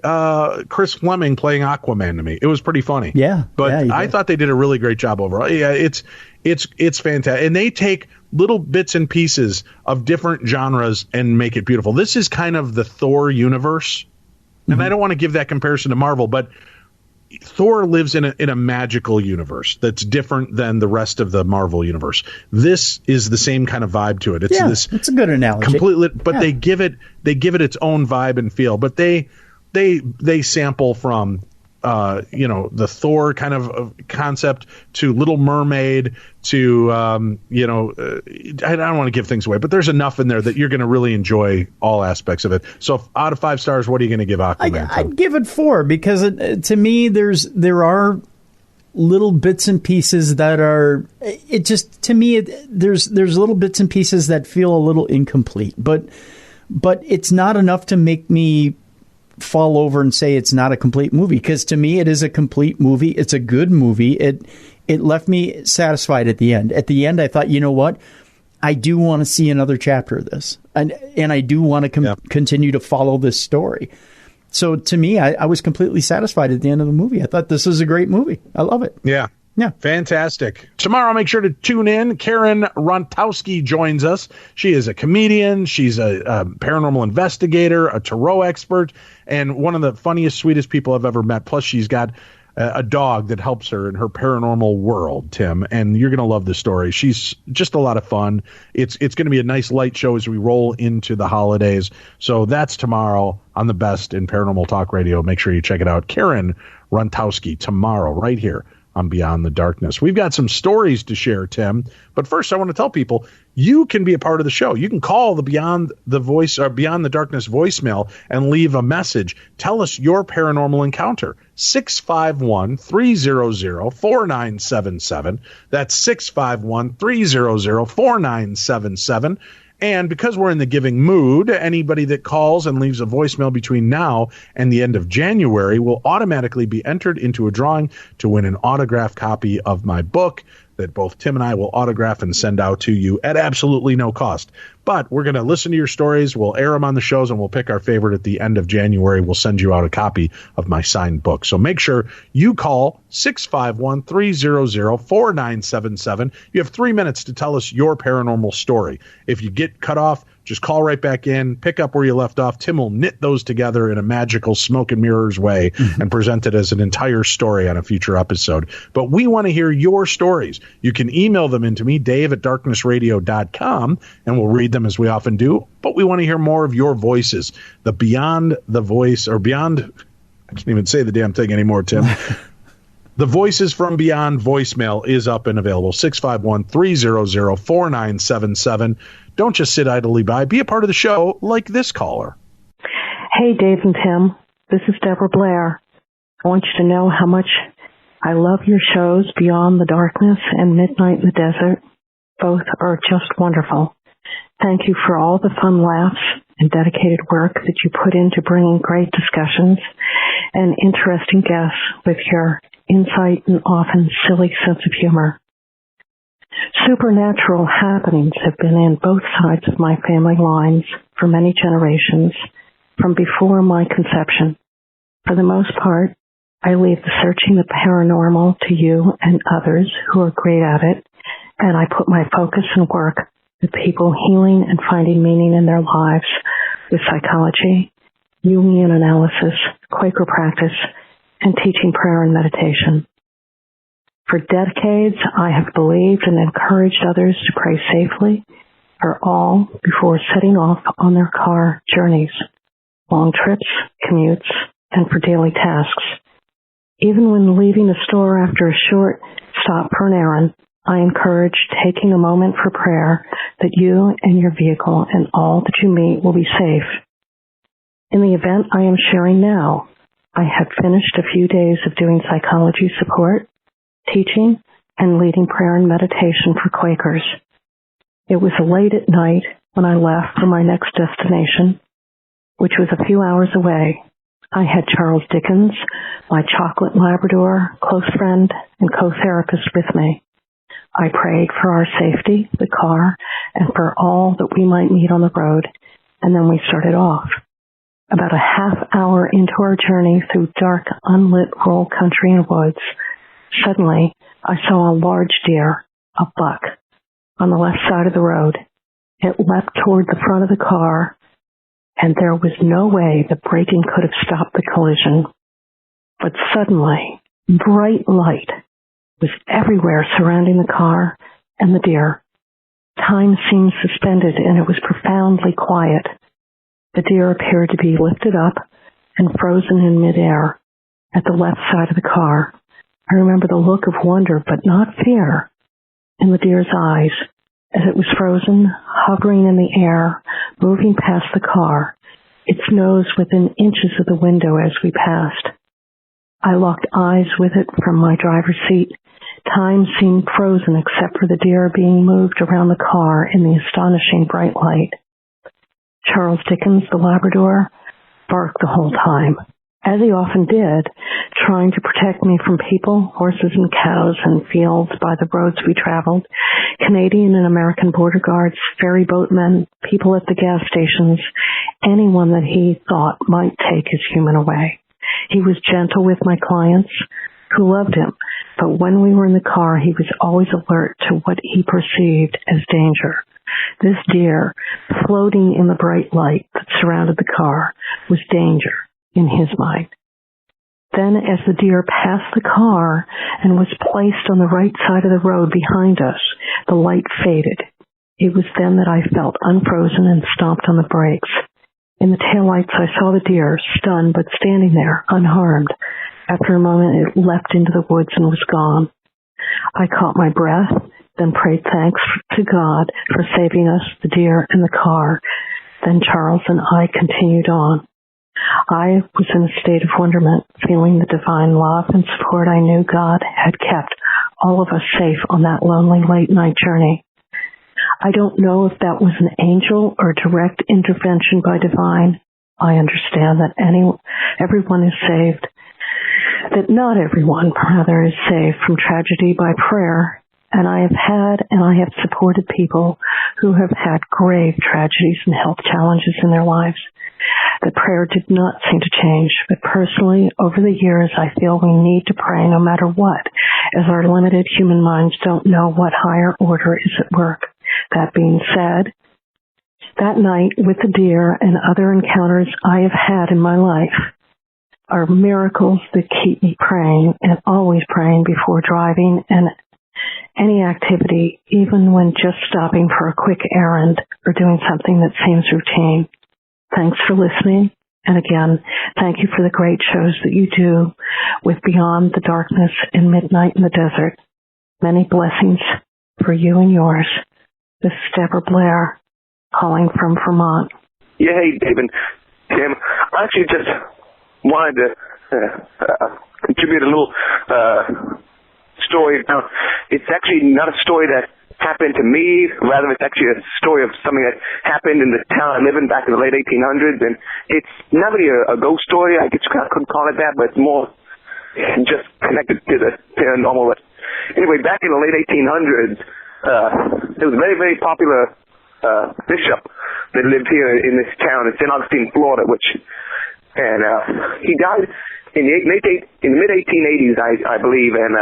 Chris Fleming playing Aquaman to me. It was pretty funny. Yeah. But I thought they did a really great job overall. Yeah, it's fantastic. And they take little bits and pieces of different genres and make it beautiful. This is kind of the Thor universe. And I don't want to give that comparison to Marvel, but Thor lives in a magical universe that's different than the rest of the Marvel universe. This is the same kind of vibe to it. It's a good analogy. Completely, but they give it its own vibe and feel. But they sample from the Thor kind of concept to Little Mermaid to I don't want to give things away, but there's enough in there that you're going to really enjoy all aspects of it. So out of 5 stars, what are you going to give Aquaman? I'd give it 4 because to me there are little bits and pieces that are there's little bits and pieces that feel a little incomplete, but it's not enough to make me fall over and say it's not a complete movie, because to me it is a complete movie. It's a good movie. It left me satisfied at the end. At the end, I thought, you know what? I do want to see another chapter of this, and I do want to continue to follow this story. So to me, I was completely satisfied at the end of the movie. I thought this is a great movie. I love it. Yeah. Fantastic. Tomorrow, make sure to tune in. Karen Rontowski joins us. She is a comedian. She's a paranormal investigator, a tarot expert, and one of the funniest, sweetest people I've ever met. Plus, she's got a dog that helps her in her paranormal world, Tim, and you're going to love the story. She's just a lot of fun. It's going to be a nice light show as we roll into the holidays. So that's tomorrow on the best in Paranormal Talk Radio. Make sure you check it out. Karen Rontowski tomorrow right here on Beyond the Darkness. We've got some stories to share, Tim, but first I want to tell people you can be a part of the show. You can call the Beyond the Darkness voicemail and leave a message. Tell us your paranormal encounter. 651-300-4977. That's 651-300-4977. And because we're in the giving mood, anybody that calls and leaves a voicemail between now and the end of January will automatically be entered into a drawing to win an autographed copy of my book that both Tim and I will autograph and send out to you at absolutely no cost. But we're going to listen to your stories. We'll air them on the shows, and we'll pick our favorite at the end of January. We'll send you out a copy of my signed book. So make sure you call 651-300-4977. You have 3 minutes to tell us your paranormal story. If you get cut off, just call right back in, pick up where you left off. Tim will knit those together in a magical smoke and mirrors way and present it as an entire story on a future episode. But we want to hear your stories. You can email them into me, dave@darknessradio.com, and we'll read them as we often do. But we want to hear more of your voices. The Beyond the Voice, or Beyond, I can't even say the damn thing anymore, Tim. The Voices from Beyond voicemail is up and available. 651-300-4977. Don't just sit idly by. Be a part of the show like this caller. Hey, Dave and Tim. This is Deborah Blair. I want you to know how much I love your shows, Beyond the Darkness and Midnight in the Desert. Both are just wonderful. Thank you for all the fun laughs and dedicated work that you put into bringing great discussions and interesting guests with your insight and often silly sense of humor. Supernatural happenings have been in both sides of my family lines for many generations, from before my conception. For the most part, I leave the searching the paranormal to you and others who are great at it, and I put my focus and work with people healing and finding meaning in their lives with psychology, Jungian analysis, Quaker practice, and teaching prayer and meditation. For decades, I have believed and encouraged others to pray safely for all before setting off on their car journeys, long trips, commutes, and for daily tasks. Even when leaving a store after a short stop for an errand, I encourage taking a moment for prayer that you and your vehicle and all that you meet will be safe. In the event I am sharing now, I had finished a few days of doing psychology support, teaching, and leading prayer and meditation for Quakers. It was late at night when I left for my next destination, which was a few hours away. I had Charles Dickens, my chocolate Labrador, close friend, and co-therapist with me. I prayed for our safety, the car, and for all that we might meet on the road, and then we started off. About a half hour into our journey through dark, unlit rural country and woods, suddenly I saw a large deer, a buck, on the left side of the road. It leapt toward the front of the car, and there was no way the braking could have stopped the collision. But suddenly, Bright light was everywhere surrounding the car and the deer. Time seemed suspended, and it was profoundly quiet. The deer appeared to be lifted up and frozen in midair at the left side of the car. I remember the look of wonder, but not fear, in the deer's eyes as it was frozen, hovering in the air, moving past the car, its nose within inches of the window as we passed. I locked eyes with it from my driver's seat. Time seemed frozen except for the deer being moved around the car in the astonishing bright light. Charles Dickens, the Labrador, barked the whole time, as he often did, trying to protect me from people, horses and cows and fields by the roads we traveled, Canadian and American border guards, ferry boatmen, people at the gas stations, anyone that he thought might take his human away. He was gentle with my clients, who loved him, but when we were in the car, he was always alert to what he perceived as danger. This deer, floating in the bright light that surrounded the car, was danger in his mind. Then, as the deer passed the car and was placed on the right side of the road behind us, the light faded. It was then that I felt unfrozen and stomped on the brakes. In the taillights, I saw the deer, stunned but standing there, unharmed. After a moment, it leapt into the woods and was gone. I caught my breath, then prayed thanks to God for saving us, the deer, and the car. Then Charles and I continued on. I was in a state of wonderment, feeling the divine love and support I knew God had kept all of us safe on that lonely late-night journey. I don't know if that was an angel or direct intervention by divine. I understand that everyone is saved, that not everyone, rather, is saved from tragedy by prayer. And I have had and I have supported people who have had grave tragedies and health challenges in their lives. The prayer did not seem to change, but personally, over the years, I feel we need to pray no matter what, as our limited human minds don't know what higher order is at work. That being said, that night with the deer and other encounters I have had in my life are miracles that keep me praying and always praying before driving and any activity, even when just stopping for a quick errand or doing something that seems routine. Thanks for listening. And again, thank you for the great shows that you do with Beyond the Darkness and Midnight in the Desert. Many blessings for you and yours. This is Deborah Blair, calling from Vermont. Yeah, hey, David. Tim, I actually just wanted to contribute a little story. Now, it's actually not a story that happened to me. Rather, it's actually a story of something that happened in the town I live in back in the late 1800s. And it's not really a ghost story. I guess I couldn't call it that, but it's more just connected to the paranormal. But anyway, back in the late 1800s, there was a very, very popular bishop that lived here in this town in St. Augustine, Florida, he died in the mid-1880s, I believe, and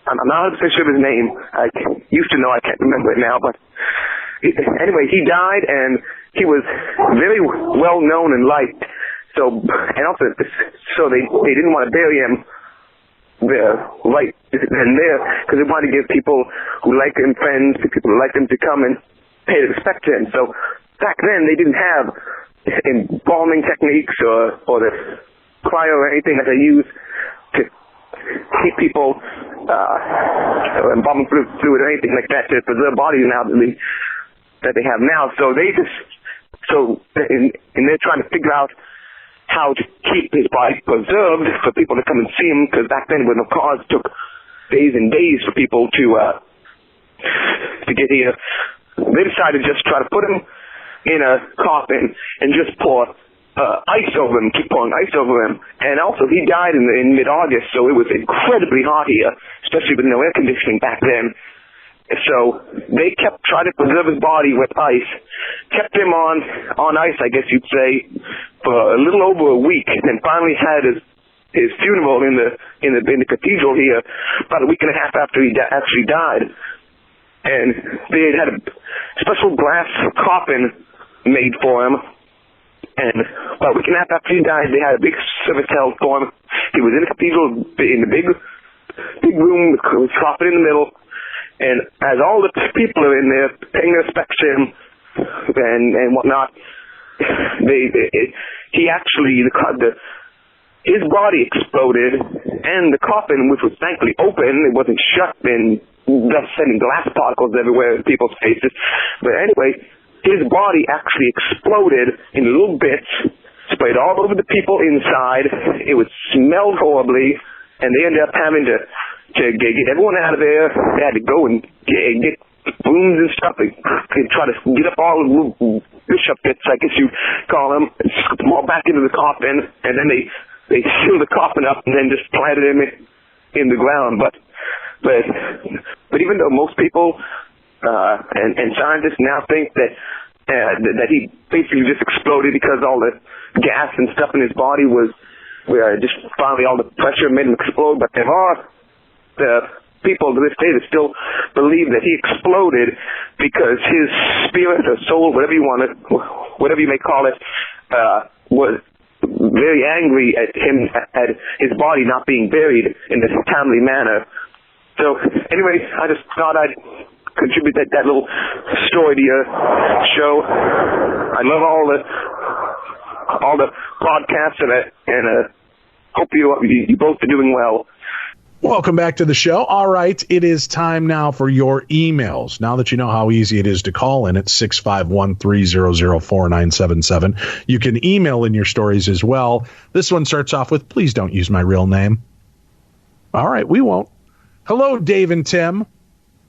I'm not 100% sure of his name. I used to know, I can't remember it now, but anyway, he died, and he was very well known and liked. So they didn't want to bury him right then and there, because they wanted to give people who liked him, friends, people who liked him, to come and pay respect to him. So back then, they didn't have embalming techniques or the cryo or anything that they use to keep people embalming fluid or anything like that to preserve bodies now that they have now. So they're trying to figure out how to keep his body preserved for people to come and see him, because back then when the cars took days and days for people to get here, they decided to just try to put him in a coffin and just pour ice over him, keep pouring ice over him. And also, he died in mid-August, so it was incredibly hot here, especially with no air conditioning back then. So they kept trying to preserve his body with ice, kept him on ice, I guess you'd say, for a little over a week, and then finally had his funeral in the cathedral here about a week and a half after he actually died. And they had a special glass coffin made for him, And about a week and a half after he died, they had a big service held for him. He was in the cathedral, in the big room with his coffin in the middle. And as all the people are in there paying their respects to him and whatnot, he actually, his body exploded, and the coffin, which was thankfully open, it wasn't shut, and thus sending glass particles everywhere in people's faces. But anyway, his body actually exploded in little bits, sprayed all over the people inside. It was smelled horribly, and they ended up having to get everyone out of there. They had to go and get brooms and stuff and try to get up all the bishop bits, I guess you call them, and scoop them all back into the coffin, and then they sealed the coffin up and then just planted him in the ground. But even though most people and scientists now think that he basically just exploded because all the gas and stuff in his body was just finally all the pressure made him explode, but there are people to this day that still believe that he exploded because his spirit or soul, whatever you may call it, was very angry at his body not being buried in this timely manner. So anyway, I just thought I'd contribute that little story to your show. I love all the podcasts and hope you both are doing well. Welcome back to the show. All right, it is time now for your emails. Now that you know how easy it is to call in at 651-300-4977, you can email in your stories as well. This one starts off with, please don't use my real name. All right, we won't. Hello, Dave and Tim.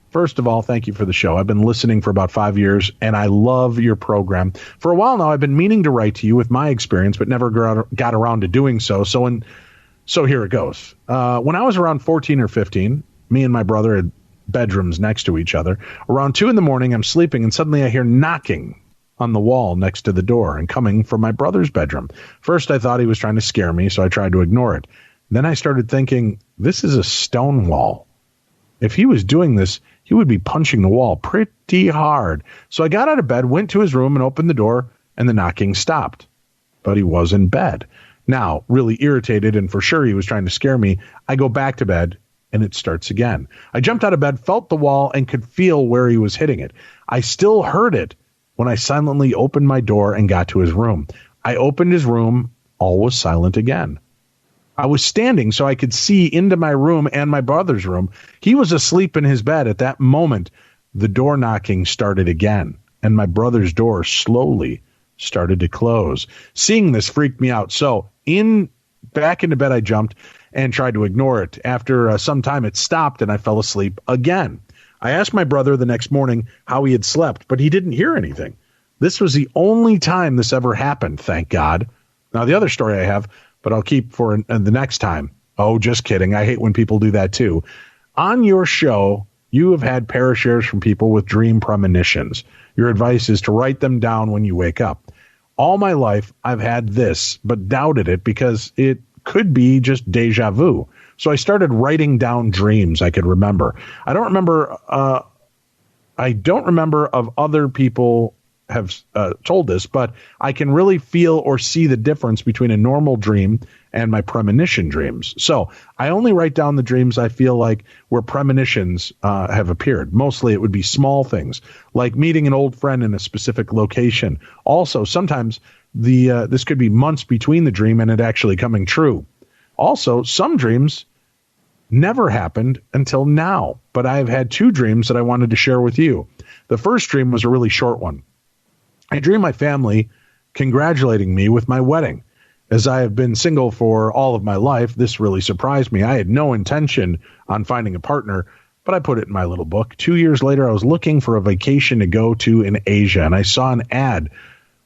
First of all, thank you for the show. I've been listening for about 5 years, and I love your program. For a while now, I've been meaning to write to you with my experience, but never got around to doing so. So here it goes. When I was around 14 or 15, me and my brother had bedrooms next to each other. Around 2 a.m, I'm sleeping, and suddenly I hear knocking on the wall next to the door and coming from my brother's bedroom. First, I thought he was trying to scare me, so I tried to ignore it. Then I started thinking, this is a stone wall. If he was doing this, he would be punching the wall pretty hard. So I got out of bed, went to his room, and opened the door, and the knocking stopped. But he was in bed. Now, really irritated, and for sure he was trying to scare me, I go back to bed, and it starts again. I jumped out of bed, felt the wall, and could feel where he was hitting it. I still heard it when I silently opened my door and got to his room. I opened his room, all was silent again. I was standing so I could see into my room and my brother's room. He was asleep in his bed. At that moment, the door knocking started again, and my brother's door slowly started to close. Seeing this freaked me out. So back into bed I jumped and tried to ignore it. After some time, it stopped, and I fell asleep again. I asked my brother the next morning how he had slept, but he didn't hear anything. This was the only time this ever happened, thank God. Now, the other story I have, but I'll keep for the next time. Oh, just kidding. I hate when people do that too. On your show, you have had parashares from people with dream premonitions. Your advice is to write them down when you wake up. All my life, I've had this, but doubted it because it could be just deja vu. So I started writing down dreams I could remember. I don't remember of other people have told this, but I can really feel or see the difference between a normal dream and my premonition dreams. So I only write down the dreams I feel like where premonitions have appeared. Mostly it would be small things like meeting an old friend in a specific location. Also, sometimes this could be months between the dream and it actually coming true. Also, some dreams never happened until now, but I've had 2 dreams that I wanted to share with you. The first dream was a really short one. I dreamed my family congratulating me with my wedding. As I have been single for all of my life, this really surprised me. I had no intention on finding a partner, but I put it in my little book. 2 years later, I was looking for a vacation to go to in Asia, and I saw an ad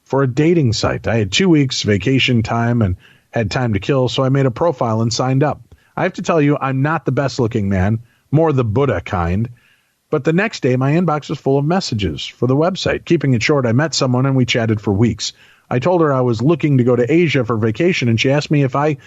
for a dating site. I had 2 weeks vacation time and had time to kill, so I made a profile and signed up. I have to tell you, I'm not the best-looking man, more the Buddha kind. But the next day, my inbox was full of messages for the website. Keeping it short, I met someone and we chatted for weeks. I told her I was looking to go to Asia for vacation, and she asked me if I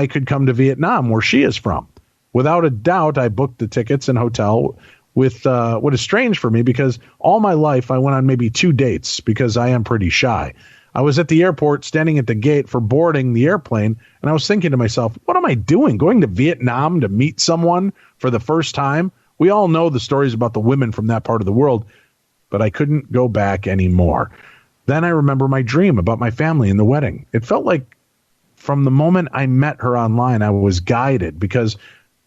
could come to Vietnam, where she is from. Without a doubt, I booked the tickets and hotel with what is strange for me because all my life I went on maybe 2 dates because I am pretty shy. I was at the airport standing at the gate for boarding the airplane, and I was thinking to myself, what am I doing? Going to Vietnam to meet someone for the first time? We all know the stories about the women from that part of the world, but I couldn't go back anymore. Then I remember my dream about my family and the wedding. It felt like from the moment I met her online, I was guided, because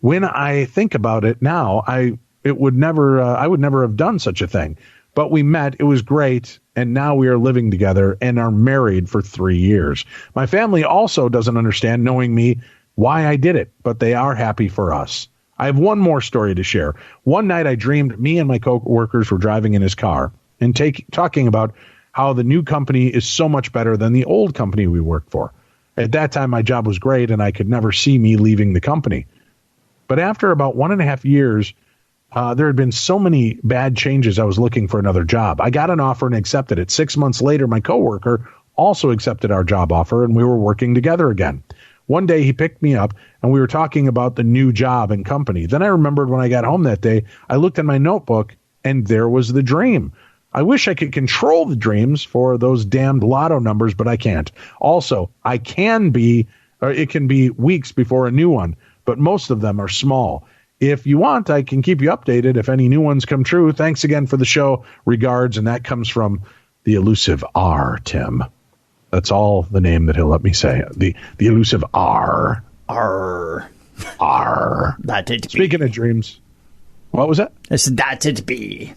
when I think about it now, I would never have done such a thing. But we met, it was great, and now we are living together and are married for 3 years. My family also doesn't understand, knowing me, why I did it, but they are happy for us. I have one more story to share. One night I dreamed me and my co-workers were driving in his car and talking about how the new company is so much better than the old company we worked for. At that time, my job was great, and I could never see me leaving the company. But after about 1.5 years, there had been so many bad changes, I was looking for another job. I got an offer and accepted it. 6 months later, my coworker also accepted our job offer, and we were working together again. One day, he picked me up, and we were talking about the new job and company. Then I remembered when I got home that day, I looked at my notebook, and there was the dream. I wish I could control the dreams for those damned lotto numbers, but I can't. Also, it can be weeks before a new one, but most of them are small. If you want, I can keep you updated if any new ones come true. Thanks again for the show. Regards, and that comes from the elusive R, Tim. That's all the name that he'll let me say. The elusive R. R. R. That it be. Speaking of dreams, what was that? It's that it be.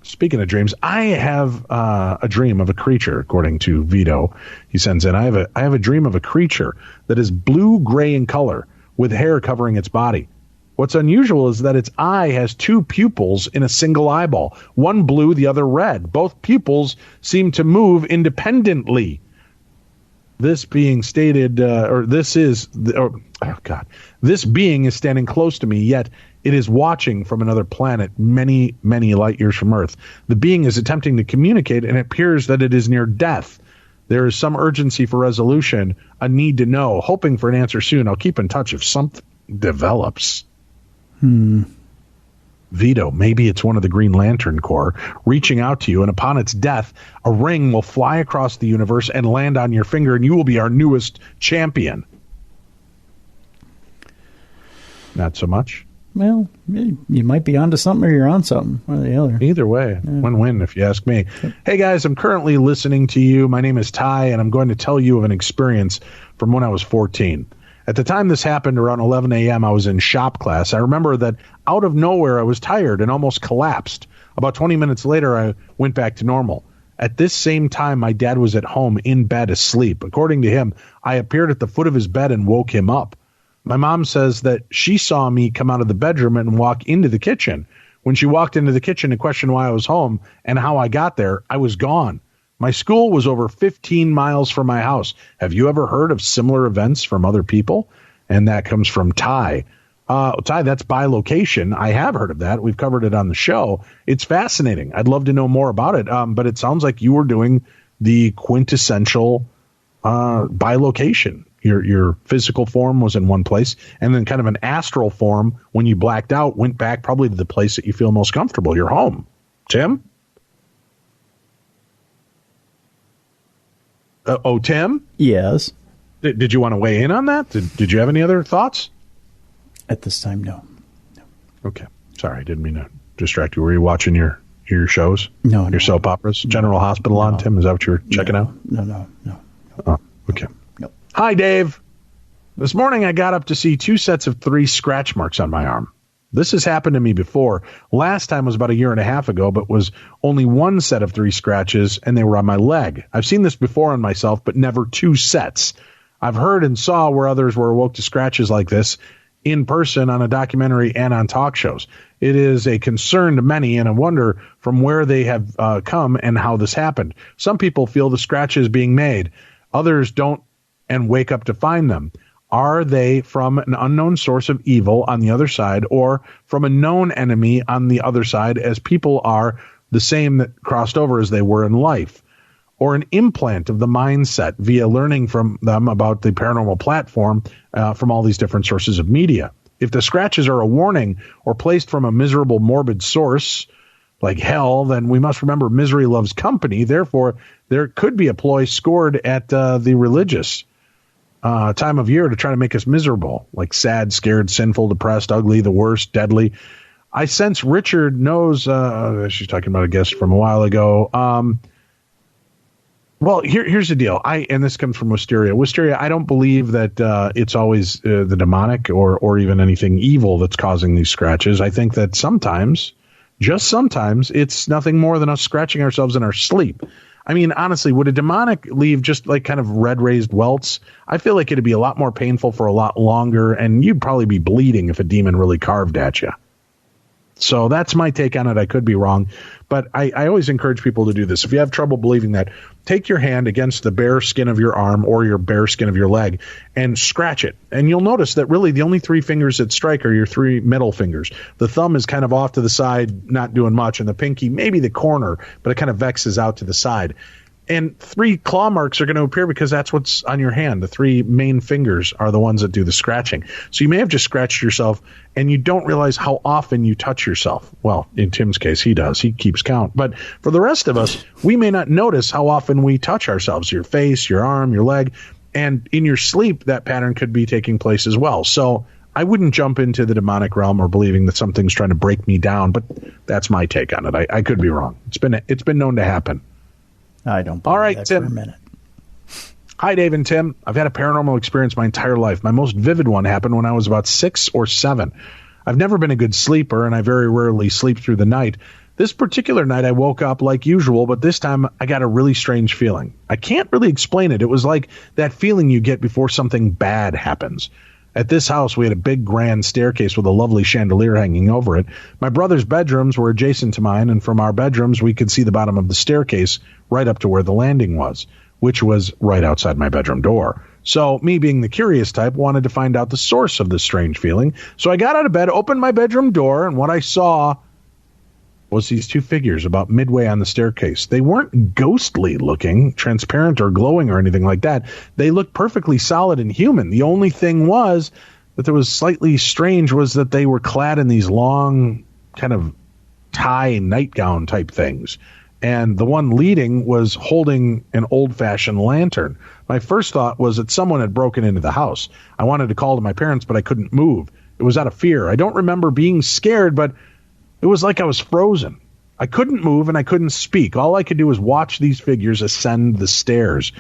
Speaking of dreams, I have a dream of a creature, according to Vito. He sends in, I have a dream of a creature that is blue-gray in color with hair covering its body. What's unusual is that its eye has two pupils in a single eyeball, one blue, the other red. Both pupils seem to move independently. This being stated, this being is standing close to me, yet it is watching from another planet many, many light years from Earth. The being is attempting to communicate, and it appears that it is near death. There is some urgency for resolution, a need to know, hoping for an answer soon. I'll keep in touch if something develops. Vito, maybe it's one of the Green Lantern Corps reaching out to you, and upon its death, a ring will fly across the universe and land on your finger, and you will be our newest champion. Not so much? Well, you might be onto something or you're on something, one or the other. Either way, win-win if you ask me. Hey guys, I'm currently listening to you. My name is Ty, and I'm going to tell you of an experience from when I was 14. At the time this happened, around 11 a.m., I was in shop class. I remember that out of nowhere, I was tired and almost collapsed. About 20 minutes later, I went back to normal. At this same time, my dad was at home in bed asleep. According to him, I appeared at the foot of his bed and woke him up. My mom says that she saw me come out of the bedroom and walk into the kitchen. When she walked into the kitchen and questioned why I was home and how I got there, I was gone. My school was over 15 miles from my house. Have you ever heard of similar events from other people? And that comes from Ty. Ty, that's by location. I have heard of that. We've covered it on the show. It's fascinating. I'd love to know more about it. But it sounds like you were doing the quintessential by location. Your physical form was in one place, and then kind of an astral form, when you blacked out, went back probably to the place that you feel most comfortable, your home. Tim? Tim? Yes. Did you want to weigh in on that? Did you have any other thoughts? At this time, no. Okay. Sorry, I didn't mean to distract you. Were you watching your shows? No. Your soap operas? General Hospital on, Tim? Is that what you were checking out? No. Oh, okay. No. Hi, Dave. This morning I got up to see 2 sets of 3 scratch marks on my arm. This has happened to me before. Last time was about 1.5 years ago, but was only 1 set of 3 scratches, and they were on my leg. I've seen this before on myself, but never 2 sets. I've heard and saw where others were awoke to scratches like this in person on a documentary and on talk shows. It is a concern to many, and I wonder from where they have come and how this happened. Some people feel the scratches being made. Others don't and wake up to find them. Are they from an unknown source of evil on the other side, or from a known enemy on the other side, as people are the same that crossed over as they were in life? Or an implant of the mindset via learning from them about the paranormal platform from all these different sources of media? If the scratches are a warning or placed from a miserable, morbid source, like hell, then we must remember misery loves company. Therefore, there could be a ploy scored at the religious time of year to try to make us miserable, like sad, scared, sinful, depressed, ugly, the worst, deadly. I sense Richard knows, she's talking about a guest from a while ago. Well, here's the deal. And this comes from Wisteria. Wisteria, I don't believe that it's always the demonic or even anything evil that's causing these scratches. I think that sometimes, just sometimes, it's nothing more than us scratching ourselves in our sleep. I mean, honestly, would a demonic leave just like kind of red raised welts? I feel like it'd be a lot more painful for a lot longer, and you'd probably be bleeding if a demon really carved at you. So that's my take on it. I could be wrong, but I always encourage people to do this. If you have trouble believing that, take your hand against the bare skin of your arm or your bare skin of your leg and scratch it. And you'll notice that really the only three fingers that strike are your three middle fingers. The thumb is kind of off to the side, not doing much, and the pinky, maybe the corner, but it kind of vexes out to the side. And 3 claw marks are going to appear because that's what's on your hand. The 3 main fingers are the ones that do the scratching. So you may have just scratched yourself and you don't realize how often you touch yourself. Well, in Tim's case, he does. He keeps count. But for the rest of us, we may not notice how often we touch ourselves, your face, your arm, your leg. And in your sleep, that pattern could be taking place as well. So I wouldn't jump into the demonic realm or believing that something's trying to break me down, but that's my take on it. I could be wrong. It's been known to happen. I don't believe All right, that Tim. for a minute. Hi, Dave and Tim. I've had a paranormal experience my entire life. My most vivid one happened when I was about 6 or 7. I've never been a good sleeper, and I very rarely sleep through the night. This particular night, I woke up like usual, but this time I got a really strange feeling. I can't really explain it. It was like that feeling you get before something bad happens. At this house, we had a big grand staircase with a lovely chandelier hanging over it. My brother's bedrooms were adjacent to mine, and from our bedrooms, we could see the bottom of the staircase right up to where the landing was, which was right outside my bedroom door. So, me being the curious type, wanted to find out the source of this strange feeling. So I got out of bed, opened my bedroom door, and what I saw was these 2 figures about midway on the staircase. They weren't ghostly looking, transparent or glowing or anything like that. They looked perfectly solid and human. The only thing was that was slightly strange was that they were clad in these long kind of tie nightgown type things. And the one leading was holding an old-fashioned lantern. My first thought was that someone had broken into the house. I wanted to call to my parents, but I couldn't move. It was out of fear. I don't remember being scared, but it was like I was frozen. I couldn't move and I couldn't speak. All I could do was watch these figures ascend the stairs.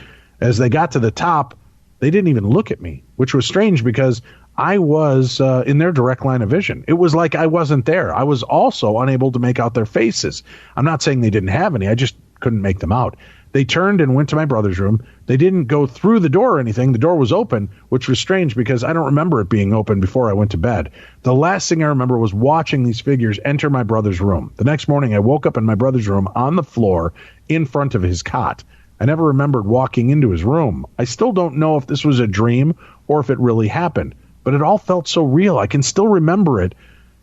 As they got to the top, they didn't even look at me, which was strange because I was in their direct line of vision. It was like I wasn't there. I was also unable to make out their faces. I'm not saying they didn't have any. I just couldn't make them out. They turned and went to my brother's room. They didn't go through the door or anything. The door was open, which was strange because I don't remember it being open before I went to bed. The last thing I remember was watching these figures enter my brother's room. The next morning, I woke up in my brother's room on the floor in front of his cot. I never remembered walking into his room. I still don't know if this was a dream or if it really happened, but it all felt so real. I can still remember it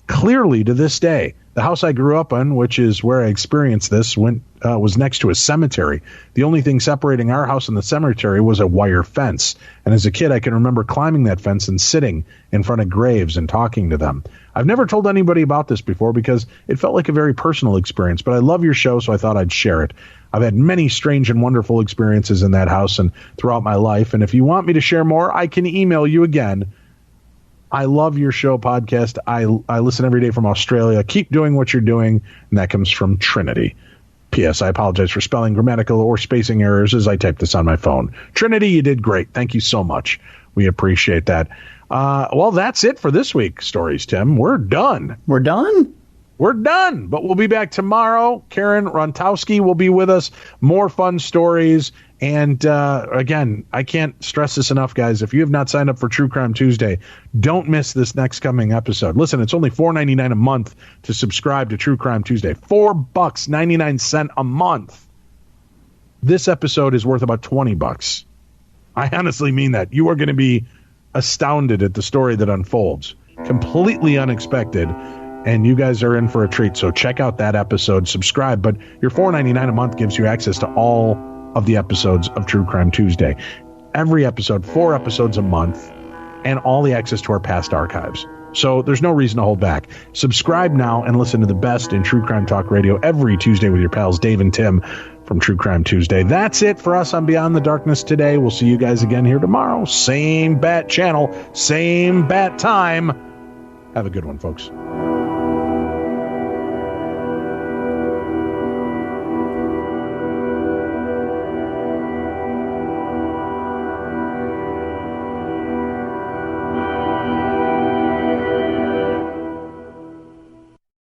clearly to this day. The house I grew up in, which is where I experienced this, was next to a cemetery. The only thing separating our house and the cemetery was a wire fence. And as a kid, I can remember climbing that fence and sitting in front of graves and talking to them. I've never told anybody about this before because it felt like a very personal experience, but I love your show, so I thought I'd share it. I've had many strange and wonderful experiences in that house and throughout my life. And if you want me to share more, I can email you again. I love your show podcast. I listen every day from Australia. Keep doing what you're doing. And that comes from Trinity. P.S. I apologize for spelling, grammatical, or spacing errors as I type this on my phone. Trinity, you did great. Thank you so much. We appreciate that. Well, that's it for this week's stories, Tim. We're done. We're done? We're done, but we'll be back tomorrow. Karen Rontowski will be with us. More fun stories. And again, I can't stress this enough, guys. If you have not signed up for True Crime Tuesday, don't miss this next coming episode. Listen, it's only $4.99 a month to subscribe to True Crime Tuesday. $4.99 a month. This episode is worth about $20. I honestly mean that. You are going to be astounded at the story that unfolds. Completely unexpected. And you guys are in for a treat. So check out that episode, subscribe. But your $4.99 a month gives you access to all of the episodes of True Crime Tuesday. Every episode, 4 episodes a month, and all the access to our past archives. So there's no reason to hold back. Subscribe now and listen to the best in true crime talk radio every Tuesday with your pals Dave and Tim from True Crime Tuesday. That's it for us on Beyond the Darkness today. We'll see you guys again here tomorrow. Same bat channel, same bat time. Have a good one, folks.